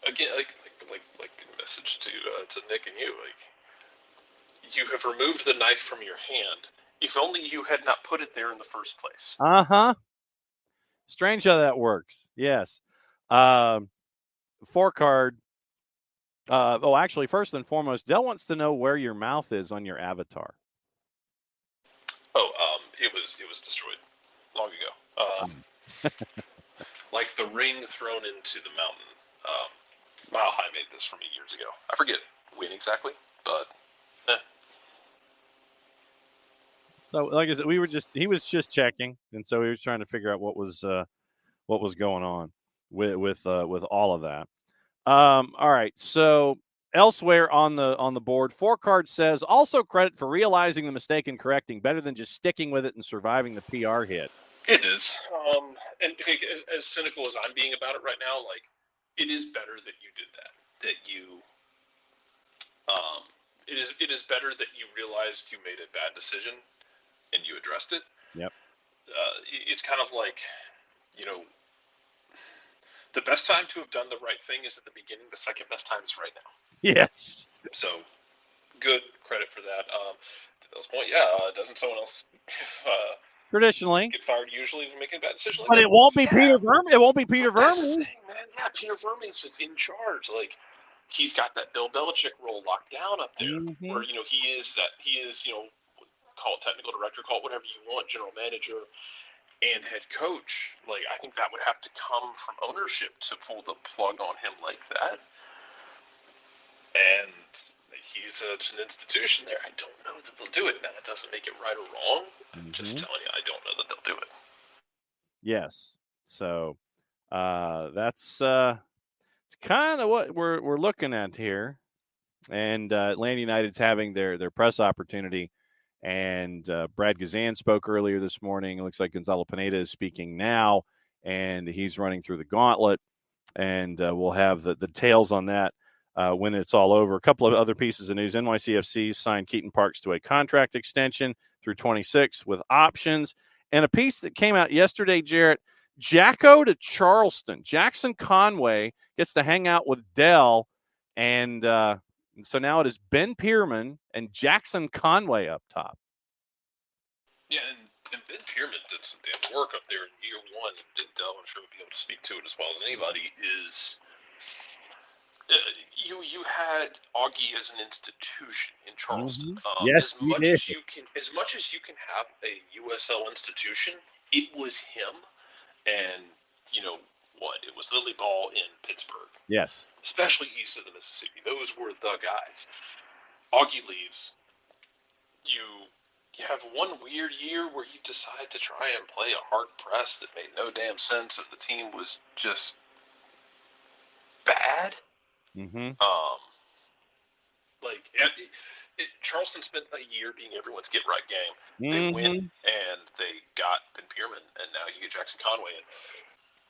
again, like a message to Nick and you, like, you have removed the knife from your hand. If only you had not put it there in the first place. Strange how that works. Yes. 4-card. Actually, first and foremost, Dell wants to know where your mouth is on your avatar. It was destroyed long ago. Like the ring thrown into the mountain. Mile High made this for me years ago. I forget when exactly, but. So, like I said, he was just checking, and so he was trying to figure out what was going on with all of that. All right, so elsewhere on the board, 4-card says also credit for realizing the mistake and correcting, better than just sticking with it and surviving the PR hit. It is, and as cynical as I'm being about it right now, like, it is better that you did that. That you, it is better that you realized you made a bad decision and you addressed it. Yep. It's kind of like, the best time to have done the right thing is at the beginning. The second best time is right now. Yes. So, good credit for that. To Bill's point, doesn't someone else traditionally get fired usually for making a bad decision? But it won't be Peter Vermes. It won't be Peter Vermes. Man. Yeah, Peter Vermes is in charge. Like, he's got that Bill Belichick role locked down up there, where he is call it technical director, call it whatever you want, general manager and head coach. Like, I think that would have to come from ownership to pull the plug on him like that. And he's an institution there. I don't know that they'll do it. Now, that doesn't make it right or wrong. I'm just telling you, I don't know that they'll do it. Yes. So that's it's kind of what we're looking at here. And Atlanta United's having their press opportunity. And Brad Gazan spoke earlier this morning. It looks like Gonzalo Pineda is speaking now, and he's running through the gauntlet. And we'll have the details on that when it's all over. A couple of other pieces of news. NYCFC signed Keaton Parks to a contract extension through 26 with options. And a piece that came out yesterday, Jarrett, Jacko to Charleston. Jackson Conway gets to hang out with Dell And so now it is Ben Pierman and Jackson Conway up top. Yeah, and Ben Pierman did some damn work up there in year one. And I'm sure we'll be able to speak to it as well as anybody. Is you had Augie as an institution in Charleston. Yes, as much as you can have a USL institution, it was him, and it was Lily Ball in Pittsburgh. Yes, especially east of the Mississippi. Those were the guys. Augie leaves. You have one weird year where you decide to try and play a hard press that made no damn sense, and the team was just bad. Mm-hmm. Charleston spent a year being everyone's get right game. They Mm-hmm. win, and they got Ben Pierman, and now you get Jackson Conway. And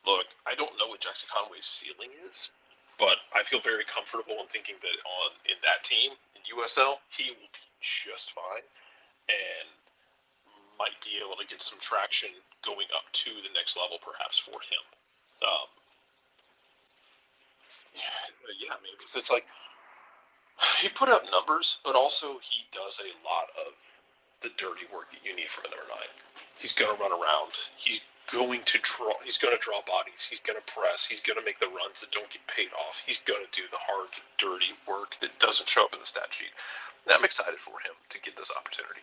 look, I don't know what Jackson Conway's ceiling is, but I feel very comfortable in thinking that in that team in USL, he will be just fine, and might be able to get some traction going up to the next level, perhaps for him. It's like he put up numbers, but also he does a lot of the dirty work that you need from a number 9. He's going to run around. He's going to draw. He's going to draw bodies. He's going to press. He's going to make the runs that don't get paid off. He's going to do the hard, dirty work that doesn't show up in the stat sheet. And I'm excited for him to get this opportunity.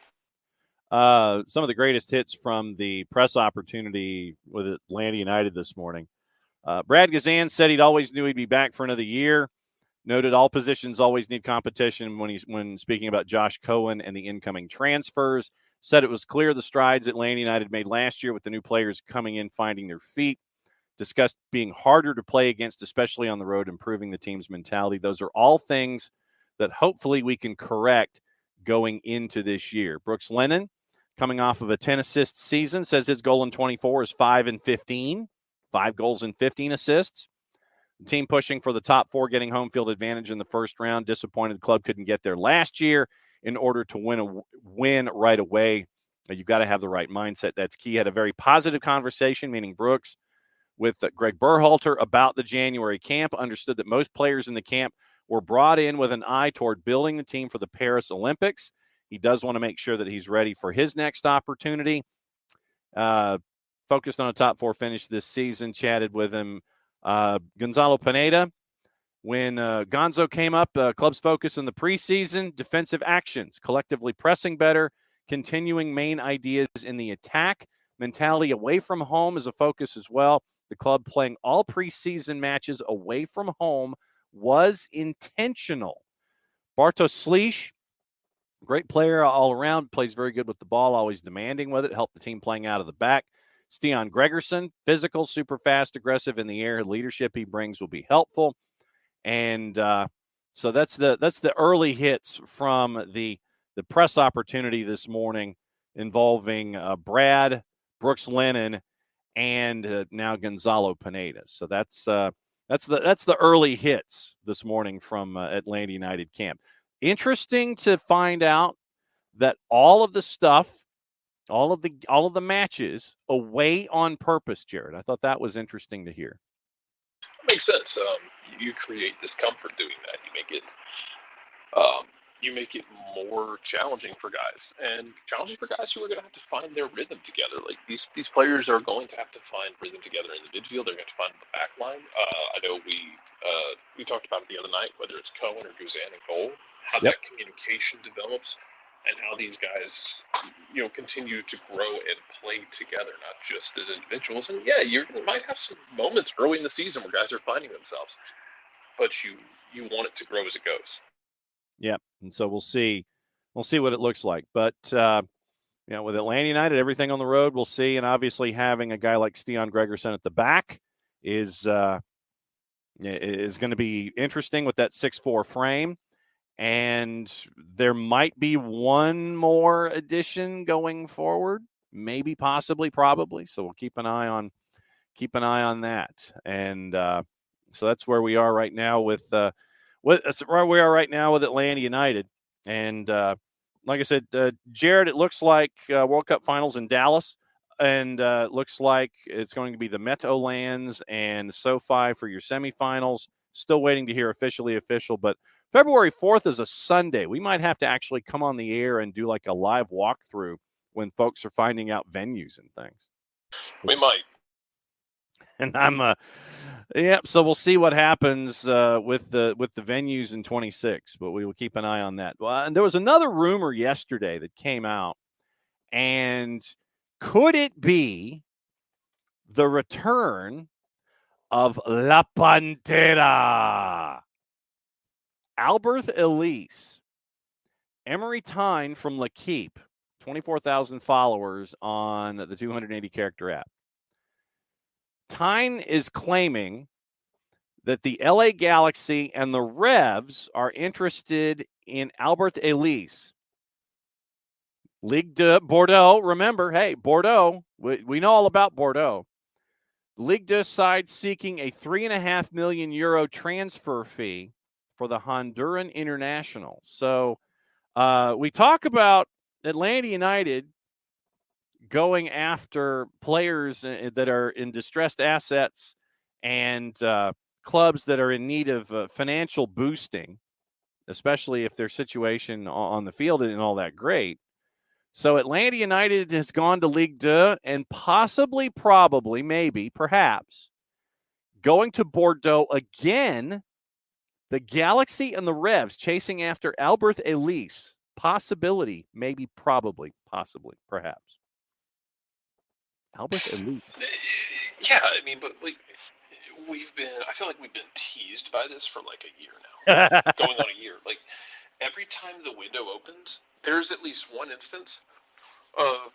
Some of the greatest hits from the press opportunity with Atlanta United this morning. Brad Gazan said he'd always knew he'd be back for another year. Noted all positions always need competition when speaking about Josh Cohen and the incoming transfers. Said it was clear the strides Atlanta United made last year with the new players coming in, finding their feet. Discussed being harder to play against, especially on the road, improving the team's mentality. Those are all things that hopefully we can correct going into this year. Brooks Lennon, coming off of a 10-assist season, says his goal in 24 is 5 and 15. 5 goals and 15 assists. The team pushing for the top 4, getting home field advantage in the first round. Disappointed the club couldn't get there last year. In order to win right away, you've got to have the right mindset. That's key. Had a very positive conversation, meaning Brooks, with Greg Berhalter about the January camp. Understood that most players in the camp were brought in with an eye toward building the team for the Paris Olympics. He does want to make sure that he's ready for his next opportunity. Focused on a top 4 finish this season. Chatted with him. Gonzalo Pineda. When Gonzo came up, club's focus in the preseason, defensive actions, collectively pressing better, continuing main ideas in the attack. Mentality away from home is a focus as well. The club playing all preseason matches away from home was intentional. Bartosz Slisz, great player all around, plays very good with the ball, always demanding with it, helped the team playing out of the back. Stian Gregerson, physical, super fast, aggressive in the air. Leadership he brings will be helpful. And so that's the early hits from the press opportunity this morning involving Brad, Brooks Lennon, and now Gonzalo Pineda. So that's the early hits this morning from Atlanta United camp. Interesting to find out that all of the stuff, all of the matches away on purpose, Jared. I thought that was interesting to hear. That makes sense. You create discomfort doing that. You make it more challenging for guys, and challenging for guys who are going to have to find their rhythm together. Like these players are going to have to find rhythm together in the midfield. They're going to find the back line. I know we talked about it the other night, whether it's Cohen or Guzan and goal, how that communication develops, and how these guys, continue to grow and play together, not just as individuals. And yeah, you might have some moments early in the season where guys are finding themselves, but you want it to grow as it goes. Yeah, and so we'll see what it looks like. But with Atlanta United, everything on the road, we'll see. And obviously, having a guy like Stian Gregerson at the back is going to be interesting with that 6'4" frame. And there might be one more addition going forward, maybe, possibly, probably. So we'll keep an eye on that. And so that's where we are right now with Atlanta United. And like I said, Jared, it looks like World Cup finals in Dallas, and it looks like it's going to be the Meadowlands and SoFi for your semifinals. Still waiting to hear official, but February 4th is a Sunday. We might have to actually come on the air and do like a live walkthrough when folks are finding out venues and things. We might. And so we'll see what happens with the venues in 26, but we will keep an eye on that. Well, and there was another rumor yesterday that came out, and could it be the return of La Pantera? Albert Elise, Emery Tyne from L'Equipe, 24,000 followers on the 280-character app. Tyne is claiming that the LA Galaxy and the Revs are interested in Albert Elise. Ligue de Bordeaux, remember, hey, Bordeaux, we know all about Bordeaux. Ligue 2 side seeking a €3.5 million transfer fee for the Honduran international. So we talk about Atlanta United going after players that are in distressed assets and clubs that are in need of financial boosting, especially if their situation on the field isn't all that great. So Atlanta United has gone to Ligue 2 and possibly, probably, maybe, perhaps, going to Bordeaux again. The Galaxy and the Revs chasing after Albert Elise. Possibility, maybe, probably, possibly, perhaps. Albert Elise. Yeah, I mean, but like I feel like we've been teased by this for like a year now. Going on a year. Like, every time the window opens, there's at least one instance of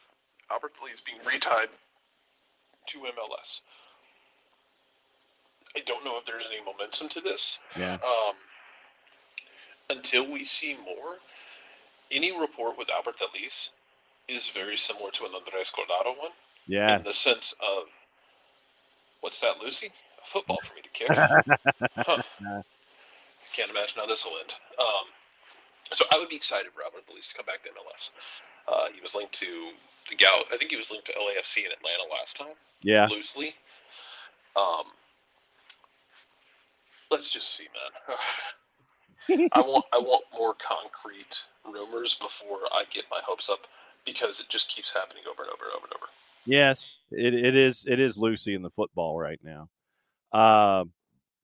Albert Elise being retied to MLS. I don't know if there's any momentum to this. Yeah. Until we see more, any report with Albert Elise is very similar to an Andres Guardado one. Yeah. In the sense of, what's that, Lucy? A football for me to kick. Huh. Can't imagine how this will end. So I would be excited for Albert Elise to come back to MLS. He was linked to I think he was linked to LAFC in Atlanta last time. Yeah. Loosely. Let's just see, man. I want more concrete rumors before I get my hopes up, because it just keeps happening over and over and over and over. Yes, it is Lucy in the football right now.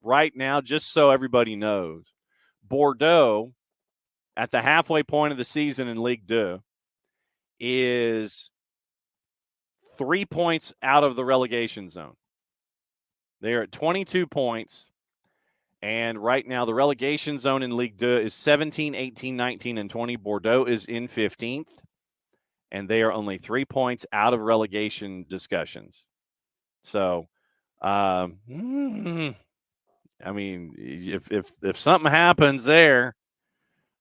Right now, just so everybody knows, Bordeaux, at the halfway point of the season in Ligue 2, is 3 points out of the relegation zone. They are at 22 points. And right now, the relegation zone in Ligue 2 is 17, 18, 19, and 20. Bordeaux is in 15th. And they are only 3 points out of relegation discussions. So, I mean, if something happens there,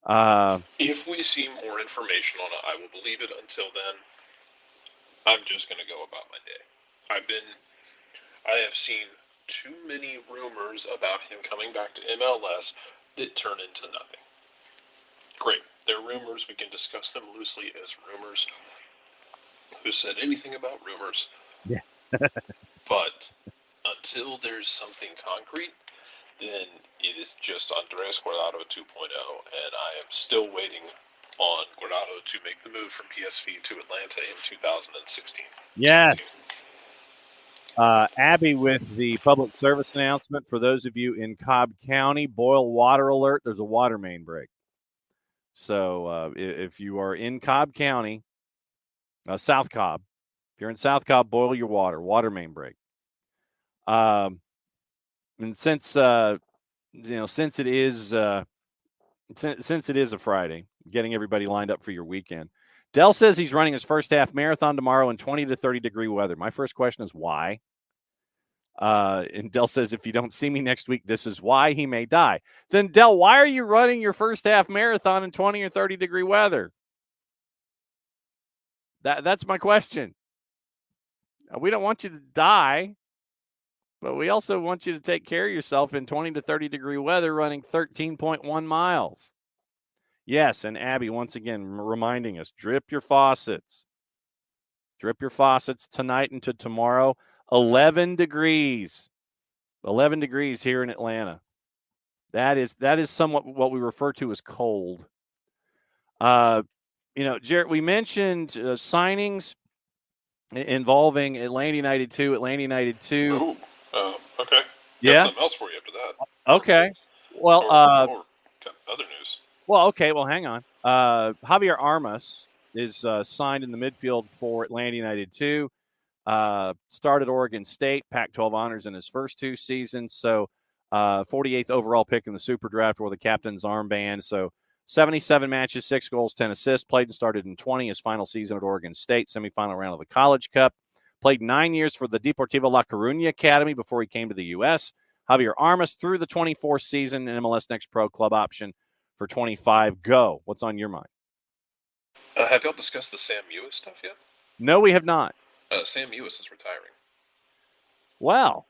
if we see more information on it, I will believe it. Until then, I'm just going to go about my day. I have seen too many rumors about him coming back to MLS that turn into nothing. Great. They're rumors. We can discuss them loosely as rumors. Who said anything about rumors? Yeah. But until there's something concrete, then it is just Andres Guardado 2.0, and I am still waiting on Guardado to make the move from PSV to Atlanta in 2016. Yes. Abby with the public service announcement for those of you in Cobb County. Boil water alert. There's a water main break. So if you are in Cobb County, South Cobb, if you're in South Cobb, boil your water. Water main break. And since it is a Friday, getting everybody lined up for your weekend. Dell says he's running his first half marathon tomorrow in 20 to 30 degree weather. My first question is why? And Dell says, if you don't see me next week, this is why. He may die. Then Dell, why are you running your first half marathon in 20 or 30 degree weather? That's my question. We don't want you to die, but we also want you to take care of yourself in 20 to 30 degree weather running 13.1 miles. Yes, and Abby, once again, reminding us, drip your faucets. Drip your faucets tonight into tomorrow. 11 degrees. 11 degrees here in Atlanta. That is somewhat what we refer to as cold. Jarrett, we mentioned signings involving Atlanta United 2. Atlanta United 2. Oh, okay. Yeah. Got something else for you after that. Okay. Well, or got other news. Well, okay. Well, hang on. Javier Armas is signed in the midfield for Atlanta United 2. Started Oregon State, Pac-12 honors in his first 2 seasons. So 48th overall pick in the Super Draft, wore the captain's armband. So 77 matches, 6 goals, 10 assists. Played and started in 20. His final season at Oregon State, semifinal round of the College Cup. Played 9 years for the Deportivo La Coruña Academy before he came to the U.S. Javier Armas through the 24th season in MLS Next Pro club option for 25. Go. What's on your mind? Have y'all discussed the Sam Ewis stuff yet? No, we have not. Sam Ewis is retiring. Wow.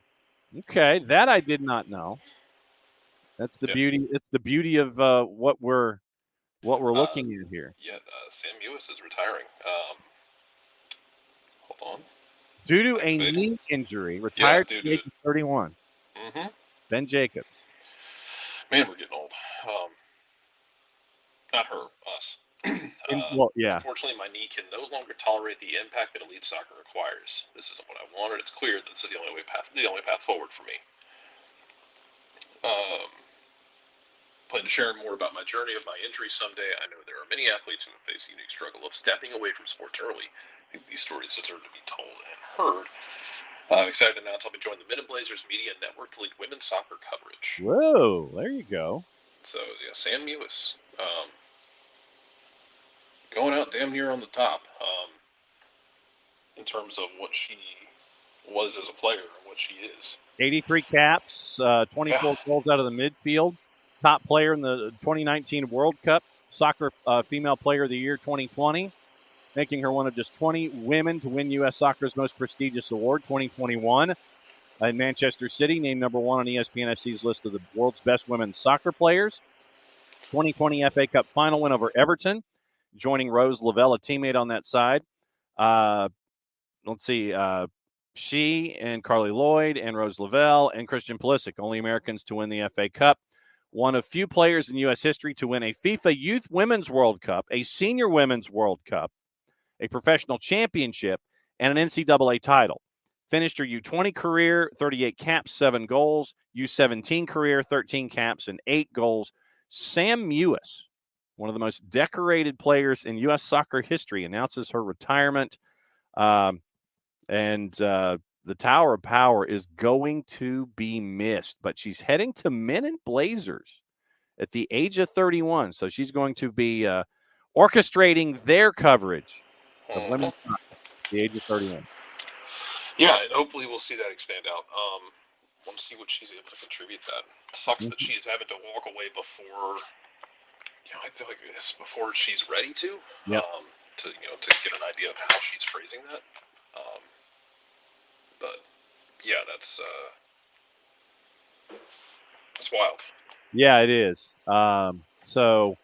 Okay, that I did not know. That's the beauty. It's the beauty of what we're looking at here. Yeah, Sam Ewis is retiring. Hold on. Due to a knee injury, retired at the age of 31. Mm-hmm. Ben Jacobs. Man, we're getting old. Not her, us. Unfortunately, my knee can no longer tolerate the impact that elite soccer requires. This isn't what I wanted. It's clear that this is the only path forward for me. Plan to share more about my journey of my injury someday. I know there are many athletes who have faced the unique struggle of stepping away from sports early. I think these stories deserve to be told and heard. I'm excited to announce I'll be joining the Men in Blazers Media Network to lead women's soccer coverage. Whoa, there you go. So, yeah, Sam Ewis. Going out damn near on the top in terms of what she was as a player and what she is. 83 caps, 24 goals out of the midfield. Top player in the 2019 World Cup. Soccer Female Player of the Year 2020. Making her one of just 20 women to win U.S. Soccer's most prestigious award, 2021. In Manchester City, named number 1 on ESPN FC's list of the world's best women's soccer players. 2020 FA Cup final win over Everton. Joining Rose Lavelle, a teammate on that side. Let's see. She and Carly Lloyd and Rose Lavelle and Christian Pulisic, only Americans to win the FA Cup. One of few players in U.S. history to win a FIFA Youth Women's World Cup, a Senior Women's World Cup, a professional championship, and an NCAA title. Finished her U20 career, 38 caps, 7 goals. U17 career, 13 caps and 8 goals. Sam Ewis, one of the most decorated players in U.S. soccer history, announces her retirement. The Tower of Power is going to be missed, but she's heading to Men in Blazers at the age of 31. So she's going to be orchestrating their coverage of women's soccer at the age of 31. Yeah, and hopefully we'll see that expand out. Want to see what she's able to contribute. That sucks that she's having to walk away before. I feel like it's before she's ready to. Yep. To get an idea of how she's phrasing that. But yeah, that's wild. Yeah, it is. So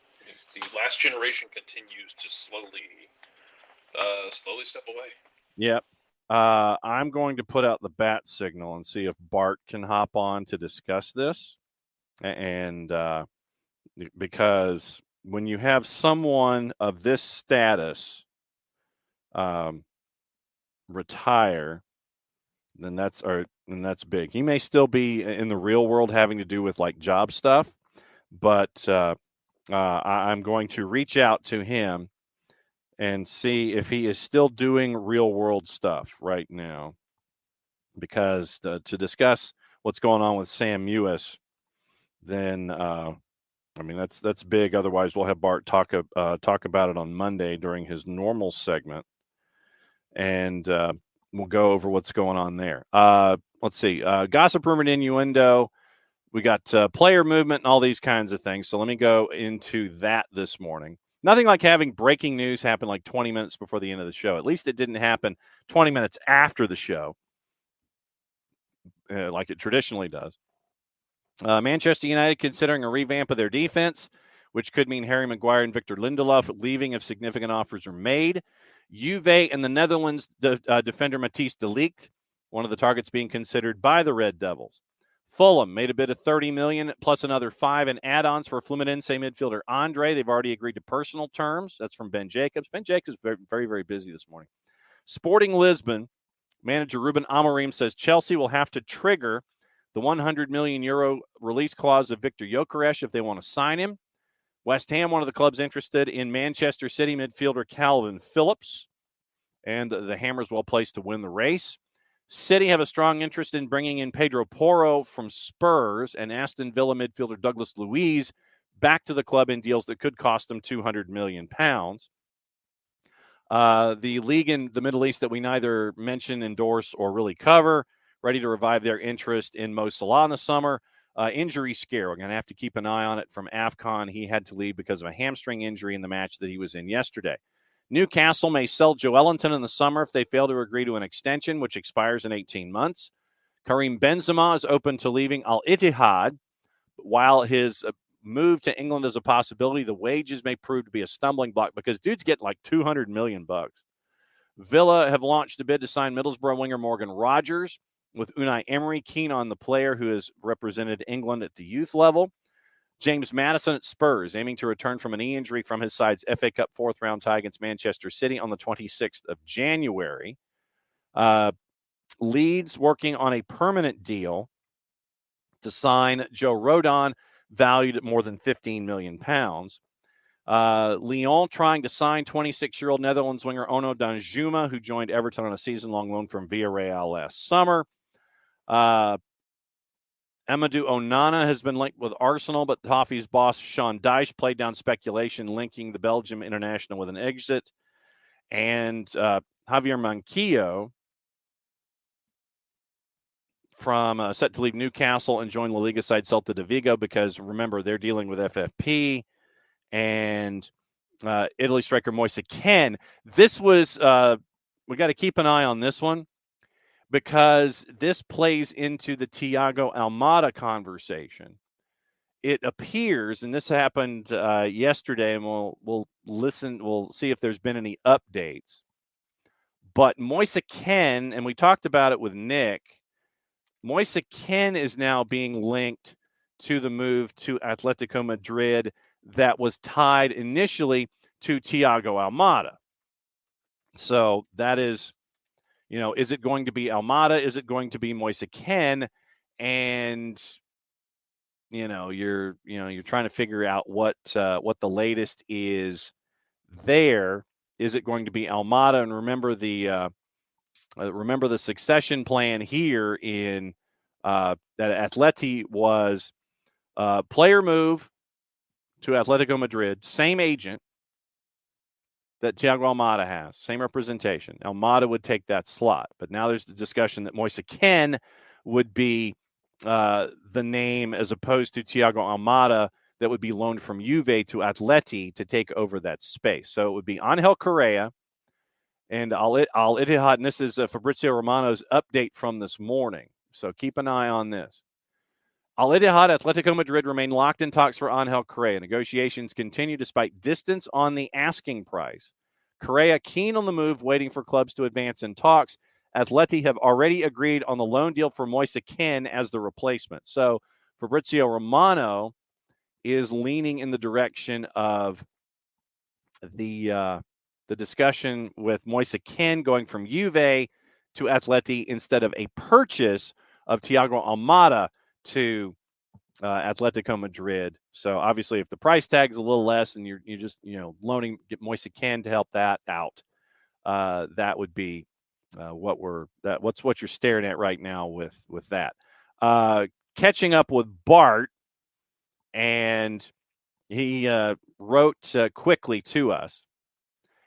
the last generation continues to slowly step away. Yep. I'm going to put out the bat signal and see if Bart can hop on to discuss this. And because when you have someone of this status retire, then that's big. He may still be in the real world having to do with like job stuff, but I'm going to reach out to him and see if he is still doing real world stuff right now, because to discuss what's going on with Sam Ewis, then that's big. Otherwise, we'll have Bart talk about it on Monday during his normal segment, and we'll go over what's going on there. Let's see. Gossip, rumor, and innuendo. We got player movement and all these kinds of things. So let me go into that this morning. Nothing like having breaking news happen like 20 minutes before the end of the show. At least it didn't happen 20 minutes after the show, like it traditionally does. Manchester United considering a revamp of their defense, which could mean Harry Maguire and Victor Lindelof leaving if significant offers are made. Juve and the Netherlands defender Matthijs de Ligt, one of the targets being considered by the Red Devils. Fulham made a bid of $30 million plus another $5 million in add-ons for Fluminense midfielder Andre. They've already agreed to personal terms. That's from Ben Jacobs. Ben Jacobs is very, very busy this morning. Sporting Lisbon manager Ruben Amorim says Chelsea will have to trigger the €100 million release clause of Victor Gyökeres if they want to sign him. West Ham, one of the clubs interested in Manchester City midfielder Calvin Phillips, and the Hammers well placed to win the race. City have a strong interest in bringing in Pedro Porro from Spurs and Aston Villa midfielder Douglas Luiz back to the club in deals that could cost them £200 million. The league in the Middle East that we neither mention, endorse, or really cover, ready to revive their interest in Mo Salah in the summer. Injury scare. We're going to have to keep an eye on it from AFCON. He had to leave because of a hamstring injury in the match that he was in yesterday. Newcastle may sell Joelinton in the summer if they fail to agree to an extension, which expires in 18 months. Karim Benzema is open to leaving Al-Ittihad. While his move to England is a possibility, the wages may prove to be a stumbling block because dude's getting like $200 million. Villa have launched a bid to sign Middlesbrough winger Morgan Rogers, with Unai Emery keen on the player who has represented England at the youth level. James Maddison at Spurs, aiming to return from a knee injury from his side's FA Cup fourth-round tie against Manchester City on the 26th of January. Leeds working on a permanent deal to sign Joe Rodon, valued at more than £15 million. Lyon trying to sign 26-year-old Netherlands winger Ono Danjuma, who joined Everton on a season-long loan from Villarreal last summer. Amadou Onana has been linked with Arsenal, but Toffee's boss Sean Dyche played down speculation linking the Belgium international with an exit. And Javier Manquillo from set to leave Newcastle and join La Liga side Celta de Vigo because, remember, they're dealing with FFP. And Italy striker Moise Kean. This was, we got to keep an eye on this one because this plays into the Thiago Almada conversation. It appears, and this happened yesterday, and we'll see if there's been any updates. But Moise Kean, and we talked about it with Nick, Moise Kean is now being linked to the move to Atletico Madrid that was tied initially to Thiago Almada. So that is, is it going to be Almada? Is it going to be Moise Kean? And, you're trying to figure out what the latest is there. Is it going to be Almada? And remember the succession plan here in that Atleti was player move to Atletico Madrid, same agent that Thiago Almada has, same representation. Almada would take that slot. But now there's the discussion that Moise Kean would be the name as opposed to Thiago Almada that would be loaned from Juve to Atleti to take over that space. So it would be Angel Correa and Al-Ittihad. And this is Fabrizio Romano's update from this morning. So keep an eye on this. Al-Ittihad, Atletico Madrid remain locked in talks for Angel Correa. Negotiations continue despite distance on the asking price. Correa keen on the move, waiting for clubs to advance in talks. Atleti have already agreed on the loan deal for Moise Kean as the replacement. So Fabrizio Romano is leaning in the direction of the discussion with Moise Kean going from Juve to Atleti instead of a purchase of Thiago Almada to Atletico Madrid. So obviously, if the price tag is a little less and you're just get Moise Kean to help that out, that would be what you're staring at right now with that. Catching up with Bart, and he wrote quickly to us.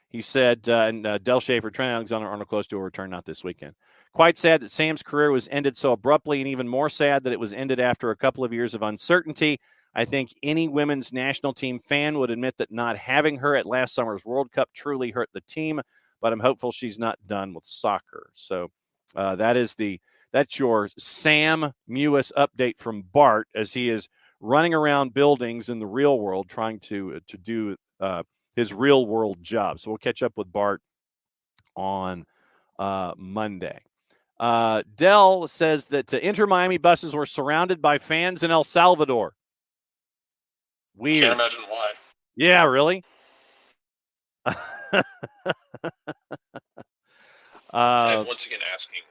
He said, Del Schaefer, Trent Alexander-Arnold close to a return, not this weekend. Quite sad that Sam's career was ended so abruptly, and even more sad that it was ended after a couple of years of uncertainty. I think any women's national team fan would admit that not having her at last summer's World Cup truly hurt the team, but I'm hopeful she's not done with soccer. So that's your Sam Mewis update from Bart as he is running around buildings in the real world trying to do his real world job. So we'll catch up with Bart on Monday. Dell says that Inter Miami buses were surrounded by fans in El Salvador. Weird. Can't imagine why. Yeah, really? I'm once again asking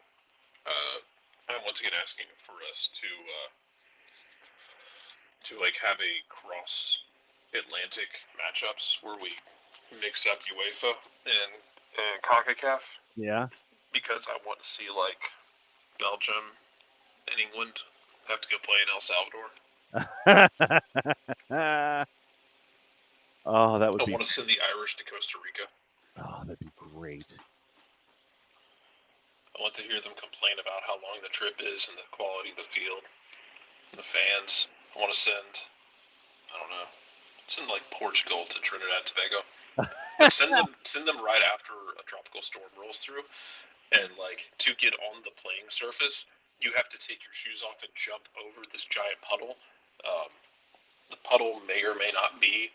for us to like have a cross Atlantic matchups where we mix up UEFA and CONCACAF. Yeah. Because I want to see like Belgium and England have to go play in El Salvador. Oh, that would be. I want to send the Irish to Costa Rica. Oh, that'd be great. I want to hear them complain about how long the trip is and the quality of the field and the fans. I want to send like Portugal to Trinidad and Tobago. Like send them right after a tropical storm rolls through, and like to get on the playing surface, you have to take your shoes off and jump over this giant puddle. The puddle may or may not be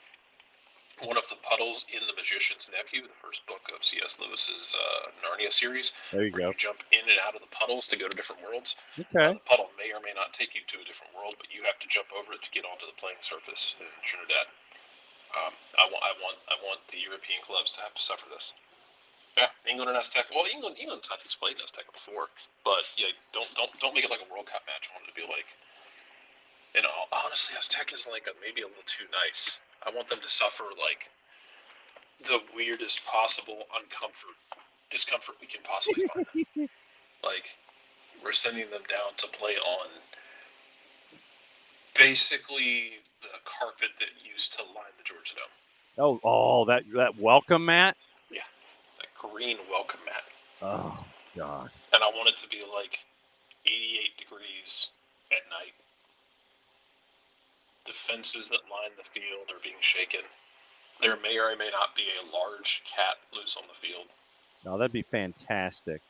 one of the puddles in The Magician's Nephew, the first book of C.S. Lewis's Narnia series. There you go. You jump in and out of the puddles to go to different worlds. Okay. The puddle may or may not take you to a different world, but you have to jump over it to get onto the playing surface in Trinidad. I want the European clubs to have to suffer this. Yeah, England and Azteca. Well, England's I think played Azteca before, but yeah, don't make it like a World Cup match. I want it to be like, honestly, Azteca's like maybe a little too nice. I want them to suffer like the weirdest possible discomfort we can possibly find. Like we're sending them down to play on basically the carpet that used to line the Georgia Dome. Oh, that welcome mat. Yeah, that green welcome mat. Oh gosh. And I want it to be like 88 degrees at night. The fences that line the field are being shaken. There may or may not be a large cat loose on the field. No, that'd be fantastic.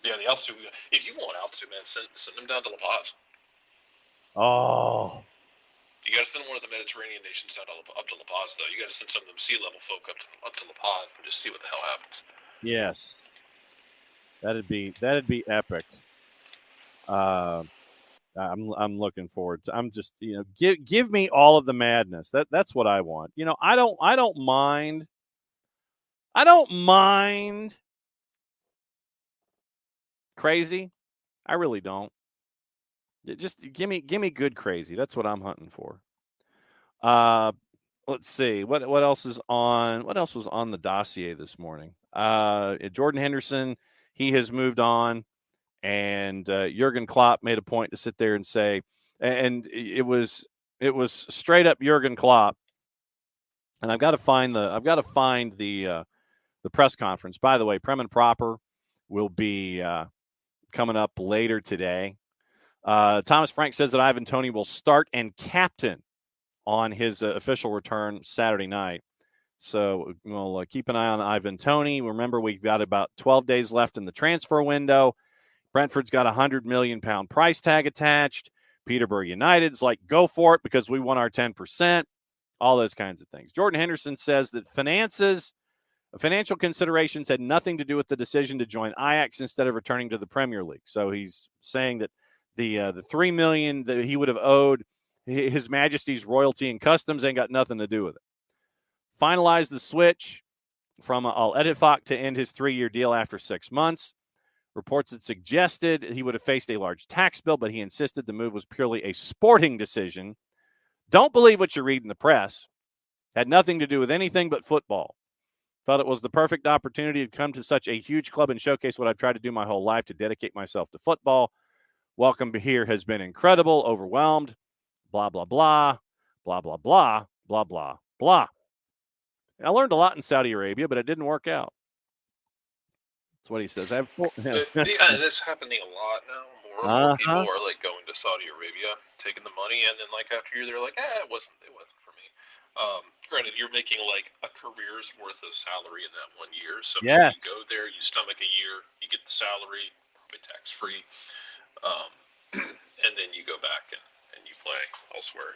Yeah, the altitude. If you want altitude, man, send them down to La Paz. Oh. You got to send one of the Mediterranean nations down up to La Paz, though. You got to send some of them sea level folk up to La Paz and just see what the hell happens. Yes. That'd be epic. I'm looking forward to. I'm just give me all of the madness. That's what I want. I don't mind. I don't mind crazy. I really don't. Just give me good crazy. That's what I'm hunting for. Let's see what else is on. What else was on the dossier this morning? Jordan Henderson, he has moved on. And Jurgen Klopp made a point to sit there and say, and it was straight up Jurgen Klopp. And I've got to find the press conference. By the way, Prem and Proper will be coming up later today. Thomas Frank says that Ivan Toney will start and captain on his official return Saturday night. So we'll keep an eye on Ivan Toney. Remember, we've got about 12 days left in the transfer window. Brentford's got a £100 million price tag attached. Peterborough United's like, go for it because we won our 10%. All those kinds of things. Jordan Henderson says that financial considerations had nothing to do with the decision to join Ajax instead of returning to the Premier League. So he's saying that the $3 million that he would have owed His Majesty's royalty and customs ain't got nothing to do with it. Finalized the switch from Al Ettifaq to end his 3-year deal after 6 months. Reports had suggested he would have faced a large tax bill, but he insisted the move was purely a sporting decision. Don't believe what you read in the press. Had nothing to do with anything but football. Felt it was the perfect opportunity to come to such a huge club and showcase what I've tried to do my whole life, to dedicate myself to football. Welcome here has been incredible, overwhelmed, blah, blah, blah, blah, blah, blah, blah, blah, blah. I learned a lot in Saudi Arabia, but it didn't work out. That's what he says. Yeah, this is happening a lot now. More and more people are like going to Saudi Arabia, taking the money, and then like after a year, they're like, it wasn't for me. Granted, you're making like a career's worth of salary in that 1 year. So yes, you go there, you stomach a year, you get the salary, probably tax free, and then you go back and you play elsewhere.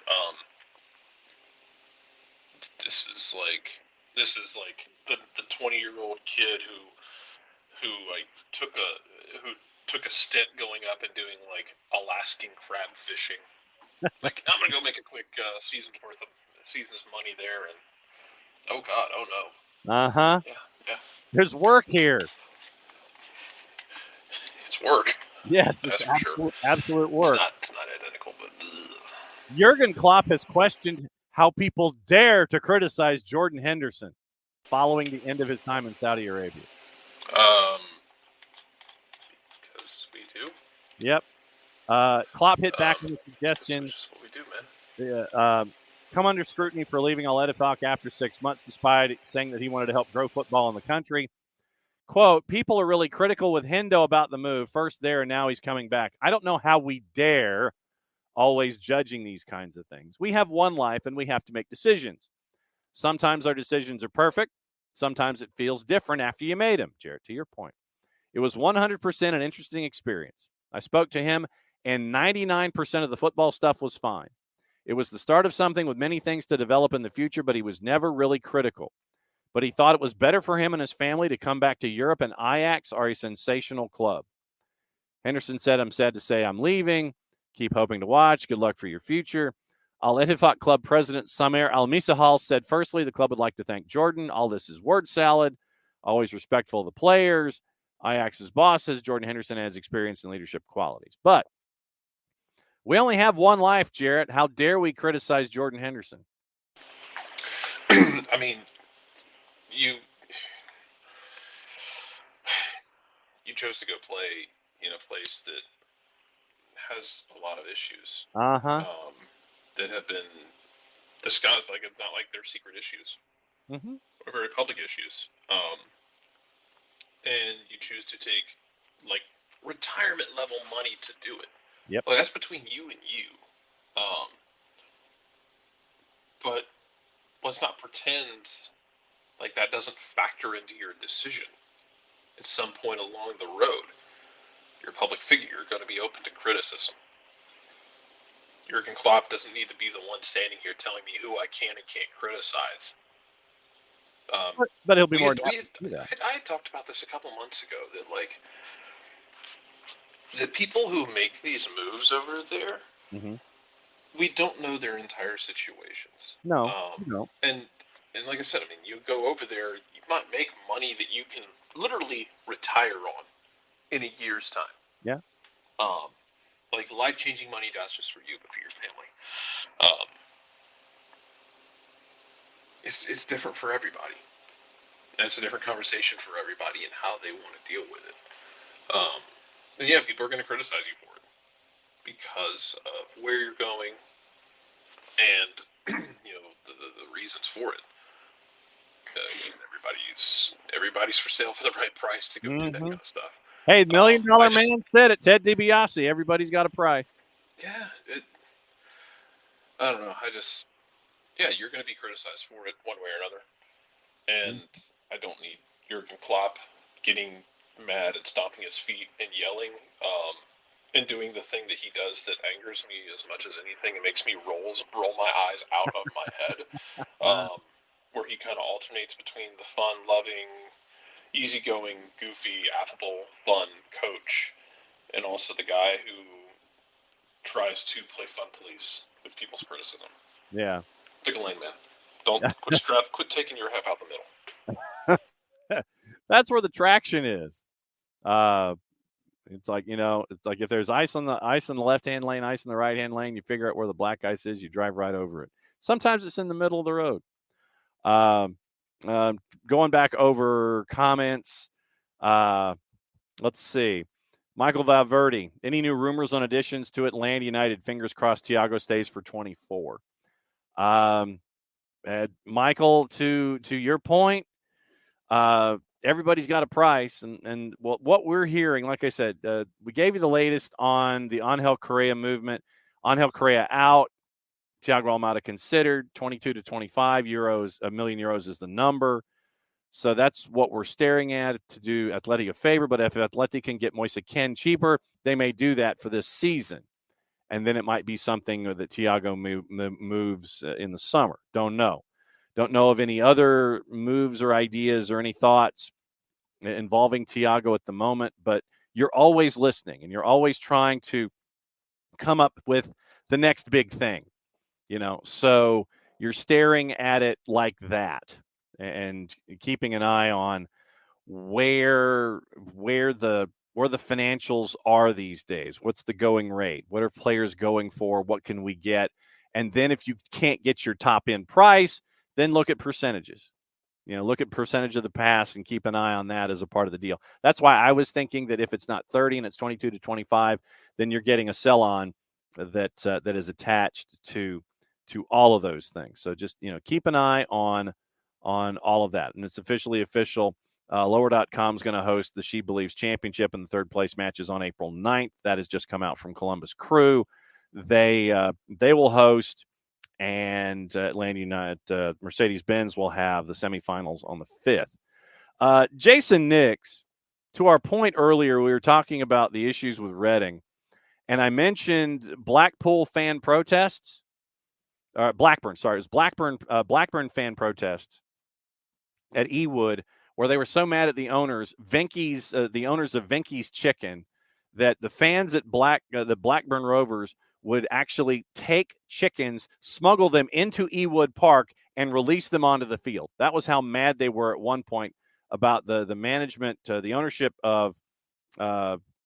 This is like the 20-year-old kid who like who took a stint going up and doing like Alaskan crab fishing. Like, I'm gonna go make a quick season's money there, and oh god, oh no. Uh-huh. Yeah. There's work here. It's work. Yes, that's it's for sure. Absolute work. It's not identical, but Jurgen Klopp has questioned how people dare to criticize Jordan Henderson following the end of his time in Saudi Arabia. Because we do. Yep. Klopp hit back on the suggestions. What we do, man. Yeah. Come under scrutiny for leaving Al-Ettifaq after 6 months, despite saying that he wanted to help grow football in the country. Quote, people are really critical with Hendo about the move. First there, and now he's coming back. I don't know how we dare always judging these kinds of things. We have one life, and we have to make decisions. Sometimes our decisions are perfect. Sometimes it feels different after you made them, Jarrett, to your point. It was 100% an interesting experience. I spoke to him, and 99% of the football stuff was fine. It was the start of something with many things to develop in the future, but he was never really critical. But he thought it was better for him and his family to come back to Europe, and Ajax are a sensational club. Henderson said, I'm sad to say I'm leaving. Keep hoping to watch. Good luck for your future. Al-Ettifaq Club President Samer Al-Misahal said, firstly, the club would like to thank Jordan. All this is word salad. Always respectful of the players. Ajax's bosses. Jordan Henderson has experience and leadership qualities. But we only have one life, Jarrett. How dare we criticize Jordan Henderson? I mean, you chose to go play in a place that has a lot of issues. That have been discussed. Like, it's not like they're secret issues. Or very public issues. And you choose to take like retirement level money to do it. Yep. Well, that's between you and you. But let's not pretend like that doesn't factor into your decision. At some point along the road, you're a public figure. You're going to be open to criticism. Jurgen Klopp doesn't need to be the one standing here telling me who I can and can't criticize. But he'll be more than happy to do that. I had talked about this a couple months ago, that like the people who make these moves over there, we don't know their entire situations. No. And like I said, I mean, you go over there, you might make money that you can literally retire on in a year's time. Yeah. Like life-changing money, not just for you, but for your family. It's different for everybody. And it's a different conversation for everybody and how they want to deal with it. And yeah, people are going to criticize you for it because of where you're going and the reasons for it. Everybody's for sale for the right price to go do that kind of stuff. Hey, $1 Million Man said it. Ted DiBiase. Everybody's got a price. Yeah, I don't know. You're going to be criticized for it one way or another. And I don't need Jurgen Klopp getting mad and stomping his feet and yelling and doing the thing that he does that angers me as much as anything. It makes me roll my eyes out of my head, where he kind of alternates between the fun-loving, easygoing, goofy, affable, fun coach and also the guy who tries to play fun police with people's criticism. Yeah. Pick a lane, man. Don't quit taking your half out the middle. That's where the traction is. It's like if there's ice in the left-hand lane, ice in the right-hand lane, you figure out where the black ice is, you drive right over it. Sometimes it's in the middle of the road. Going back over comments, let's see. Michael Valverde, any new rumors on additions to Atlanta United? Fingers crossed Thiago stays for 24. Michael, to your point, everybody's got a price, and what we're hearing, like I said, we gave you the latest on the Angel Correa movement. Angel Correa out, Thiago Almada considered, 22 to 25 euros, €1 million is the number. So that's what we're staring at to do Athletic a favor. But if Athletic can get Moise Kean cheaper, they may do that for this season. And then it might be something that Thiago moves in the summer. Don't know. Don't know of any other moves or ideas or any thoughts involving Thiago at the moment. But you're always listening and you're always trying to come up with the next big thing, so you're staring at it like that and keeping an eye on where the financials are these days. What's the going rate? What are players going for? What can we get? And then if you can't get your top end price, then look at percentages. Look at percentage of the pass and keep an eye on that as a part of the deal. That's why I was thinking that if it's not 30 and it's 22 to 25, then you're getting a sell on that is attached to all of those things. So just, keep an eye on all of that. And it's official. Lower.com is going to host the She Believes Championship, and the third place matches on April 9th. That has just come out from Columbus Crew. They will host, and Atlanta United, Mercedes-Benz will have the semifinals on the 5th. Jason Nix, to our point earlier, we were talking about the issues with Reading, and I mentioned Blackpool fan protests. Blackburn, sorry. It was Blackburn fan protests at Ewood, where they were so mad at the owners, the owners of Venky's Chicken, that the fans at the Blackburn Rovers would actually take chickens, smuggle them into Ewood Park, and release them onto the field. That was how mad they were at one point about the management, the ownership of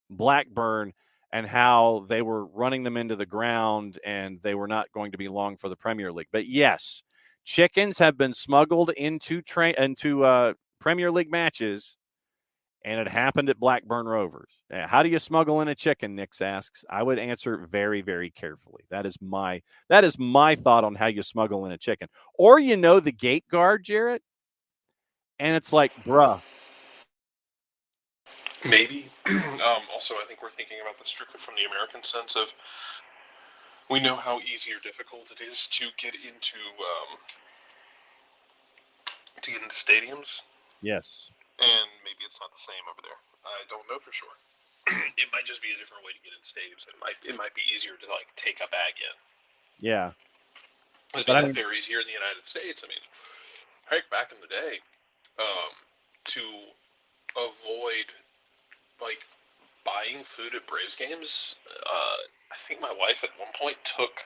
Blackburn, and how they were running them into the ground, and they were not going to be long for the Premier League. But yes, chickens have been smuggled into Premier League matches, and it happened at Blackburn Rovers. How do you smuggle in a chicken, Nix asks. I would answer very, very carefully. That is my thought on how you smuggle in a chicken. Or the gate guard, Jarrett, and it's like, bruh. Maybe. Also, I think we're thinking about this strictly from the American sense of we know how easy or difficult it is to get into stadiums. Yes. And maybe it's not the same over there. I don't know for sure. It might just be a different way to get into stadiums. It might be easier to take a bag in. Yeah. But that varies here in the United States. I mean, heck, back in the day, to avoid buying food at Braves games, I think my wife at one point took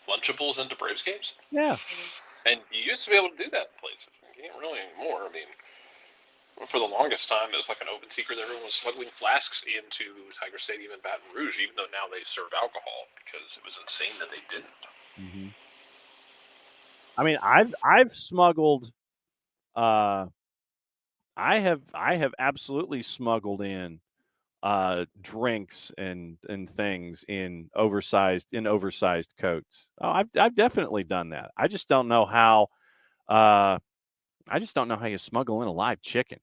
Lunchables into Braves games. Yeah. And you used to be able to do that in places. You can't really anymore. I mean, for the longest time, it was like an open secret. Everyone was smuggling flasks into Tiger Stadium in Baton Rouge, even though now they serve alcohol, because it was insane that they didn't. Mm-hmm. I mean, I've smuggled. I have absolutely smuggled in drinks and things in oversized coats. Oh, I've definitely done that. I just don't know how. You smuggle in a live chicken.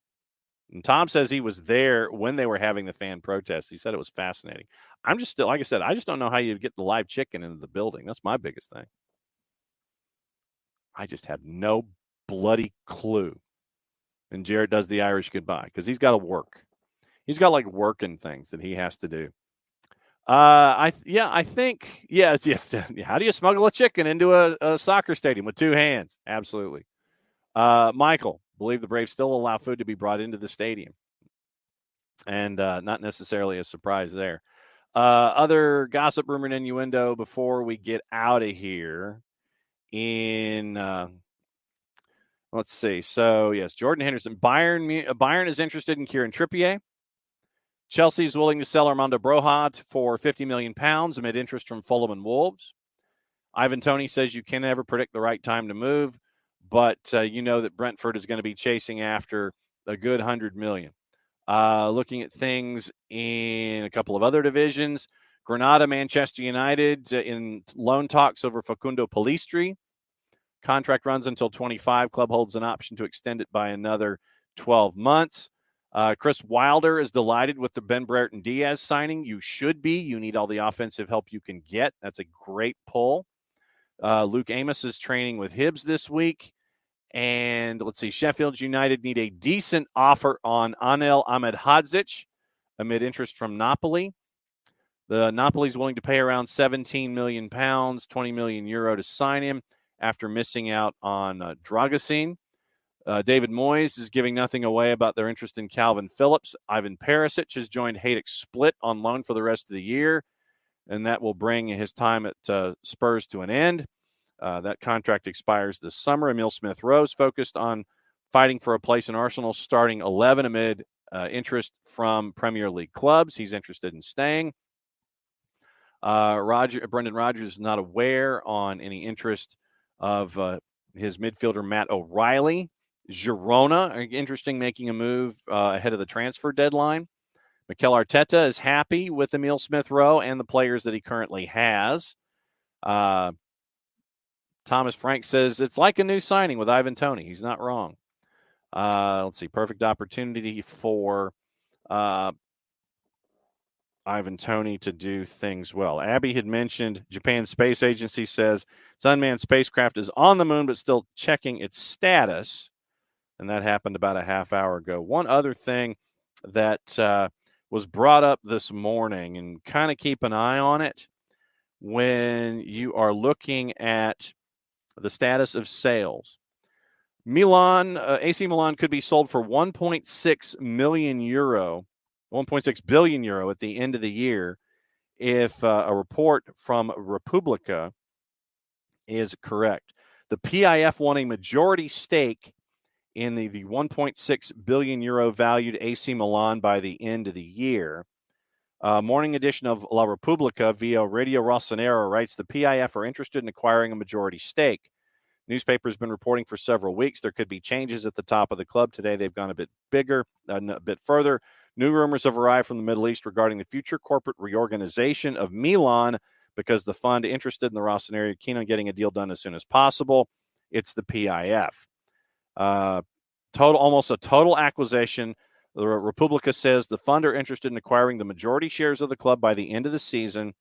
And Tom says he was there when they were having the fan protests. He said it was fascinating. I'm just still, like I said, I just don't know how you get the live chicken into the building. That's my biggest thing. I just have no bloody clue. And Jarrett does the Irish goodbye because he's got to work. He's got working things that he has to do. I think how do you smuggle a chicken into a soccer stadium with two hands? Absolutely. Michael, believe the Braves still allow food to be brought into the stadium. And not necessarily a surprise there. Other gossip, rumor, and innuendo before we get out of here. Let's see. So, yes, Jordan Henderson. Bayern is interested in Kieran Trippier. Chelsea is willing to sell Armando Broja for £50 million amid interest from Fulham and Wolves. Ivan Toney says you can never predict the right time to move, but that Brentford is going to be chasing after a good $100 million. Looking at things in a couple of other divisions, Granada, Manchester United in loan talks over Facundo Pellistri. Contract runs until 25. Club holds an option to extend it by another 12 months. Chris Wilder is delighted with the Ben Brereton Diaz signing. You should be. You need all the offensive help you can get. That's a great pull. Luke Amos is training with Hibs this week. And let's see, Sheffield United need a decent offer on Anel Ahmedhodzic amid interest from Napoli. The Napoli's willing to pay around £17 million, €20 million to sign him after missing out on Dragusin. David Moyes is giving nothing away about their interest in Calvin Phillips. Ivan Perisic has joined Hajduk Split on loan for the rest of the year, and that will bring his time at Spurs to an end. That contract expires this summer. Emil Smith-Rowe is focused on fighting for a place in Arsenal's starting 11 amid interest from Premier League clubs. He's interested in staying. Brendan Rodgers is not aware on any interest of his midfielder Matt O'Reilly. Girona are interesting, making a move ahead of the transfer deadline. Mikel Arteta is happy with Emil Smith-Rowe and the players that he currently has. Thomas Frank says it's like a new signing with Ivan Toney. He's not wrong. Let's see. Perfect opportunity for Ivan Toney to do things well. Abby had mentioned Japan Space Agency says its unmanned spacecraft is on the moon but still checking its status. And that happened about a half hour ago. One other thing that was brought up this morning, and kind of keep an eye on it when you are looking at the status of sales. AC Milan could be sold for 1.6 million euro, 1.6 billion euro at the end of the year if a report from Republica is correct. The PIF won a majority stake in the 1.6 billion euro valued AC Milan by the end of the year. Morning edition of La Repubblica via Radio Rossonero writes the PIF are interested in acquiring a majority stake. Newspaper has been reporting for several weeks there could be changes at the top of the club. Today they've gone a bit bigger, a bit further. New rumors have arrived from the Middle East regarding the future corporate reorganization of Milan because the fund interested in the Rossonero are keen on getting a deal done as soon as possible. It's the PIF. Almost a total acquisition. The Republica says the fund are interested in acquiring the majority shares of the club by the end of the season.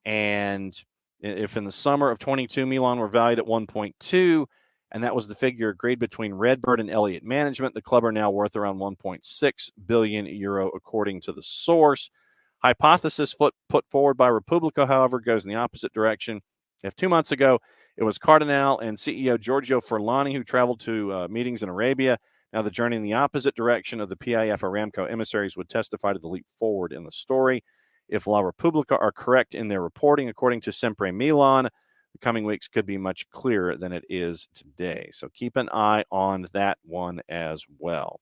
And if in the summer of 22, Milan were valued at 1.2, and that was the figure agreed between Redbird and Elliott Management, the club are now worth around 1.6 billion euro, according to the source. Hypothesis put forward by Republica, however, goes in the opposite direction. If 2 months ago, it was Cardinal and CEO Giorgio Furlani who traveled to meetings in Arabia. Now the journey in the opposite direction of the PIF Aramco emissaries would testify to the leap forward in the story. If La Repubblica are correct in their reporting, according to Sempre Milan, the coming weeks could be much clearer than it is today. So keep an eye on that one as well.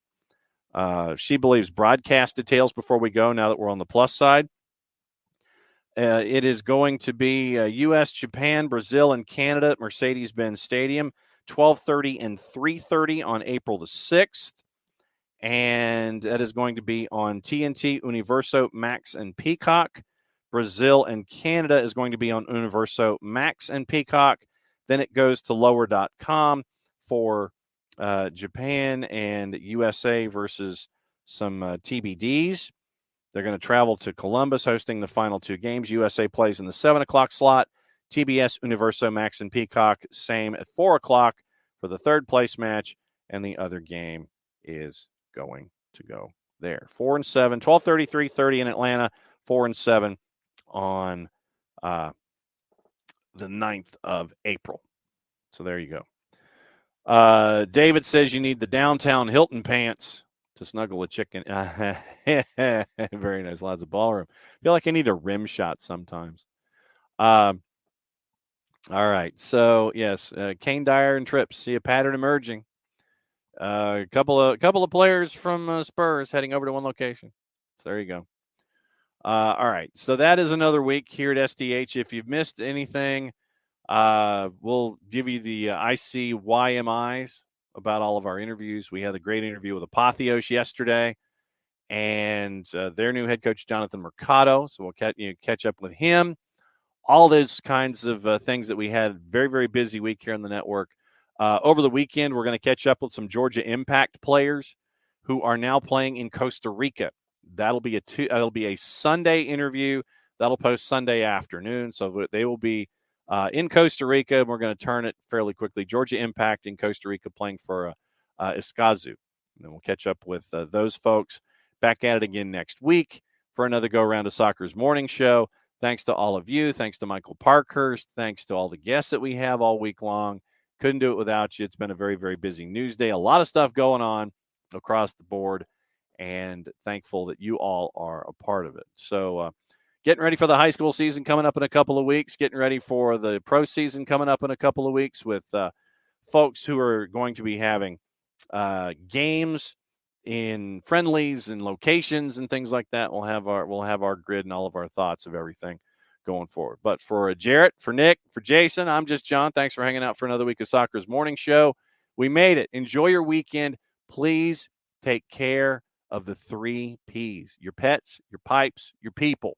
She believes broadcast details before we go, now that we're on the plus side. It is going to be U.S., Japan, Brazil, and Canada at Mercedes-Benz Stadium, 12:30 and 3:30 on April the 6th. And that is going to be on TNT, Universo, Max, and Peacock. Brazil and Canada is going to be on Universo, Max, and Peacock. Then it goes to lower.com for Japan and USA versus some TBDs. They're going to travel to Columbus, hosting the final two games. USA plays in the 7 o'clock slot. TBS, Universo, Max, and Peacock, same at 4 o'clock for the third place match. And the other game is going to go there. 4 and 7, 12:30, 3:30 in Atlanta, 4 and 7 on the 9th of April. So there you go. David says you need the downtown Hilton pants to snuggle a chicken. Very nice. Lots of ballroom. I feel like I need a rim shot sometimes. All right. So, yes, Kane Dyer and Trips. See a pattern emerging. A couple of players from Spurs heading over to one location. So there you go. All right. So that is another week here at SDH. If you've missed anything, we'll give you the ICYMIs about all of our interviews. We had a great interview with Apotheos yesterday and their new head coach, Jonathan Mercado. So we'll catch up with him. All those kinds of things that we had. Very, very busy week here on the network. Over the weekend, we're going to catch up with some Georgia Impact players who are now playing in Costa Rica. That'll be a Sunday interview. That'll post Sunday afternoon. So they will be in Costa Rica, and we're going to turn it fairly quickly. Georgia Impact in Costa Rica playing for Escazú. And then we'll catch up with those folks. Back at it again next week for another go-around of Soccer's Morning Show. Thanks to all of you. Thanks to Michael Parkhurst. Thanks to all the guests that we have all week long. Couldn't do it without you. It's been a very, very busy news day. A lot of stuff going on across the board, and thankful that you all are a part of it. So getting ready for the high school season coming up in a couple of weeks, getting ready for the pro season coming up in a couple of weeks with folks who are going to be having games in friendlies and locations and things like that. We'll have our grid and all of our thoughts of everything going forward. But for Jarrett, for Nick, for Jason, I'm just John. Thanks for hanging out for another week of Soccer's Morning Show. We made it. Enjoy your weekend. Please take care of the 3 Ps: your pets, your pipes, your people.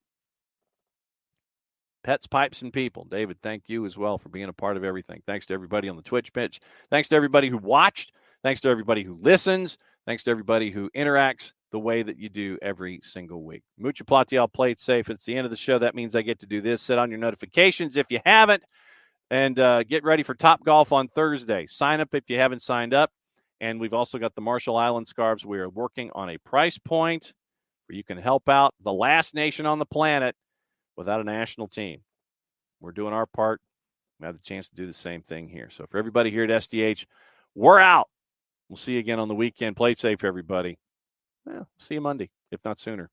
Pets, pipes, and people. David, thank you as well for being a part of everything. Thanks to everybody on the Twitch pitch. Thanks to everybody who watched. Thanks to everybody who listens. Thanks to everybody who interacts the way that you do every single week. Mucha Platiel, play it safe. It's the end of the show. That means I get to do this. Set on your notifications if you haven't. And get ready for Top Golf on Thursday. Sign up if you haven't signed up. And we've also got the Marshall Island scarves. We are working on a price point where you can help out the last nation on the planet without a national team. We're doing our part. We have the chance to do the same thing here. So for everybody here at SDH, we're out. We'll see you again on the weekend. Play it safe, everybody. Well, see you Monday, if not sooner.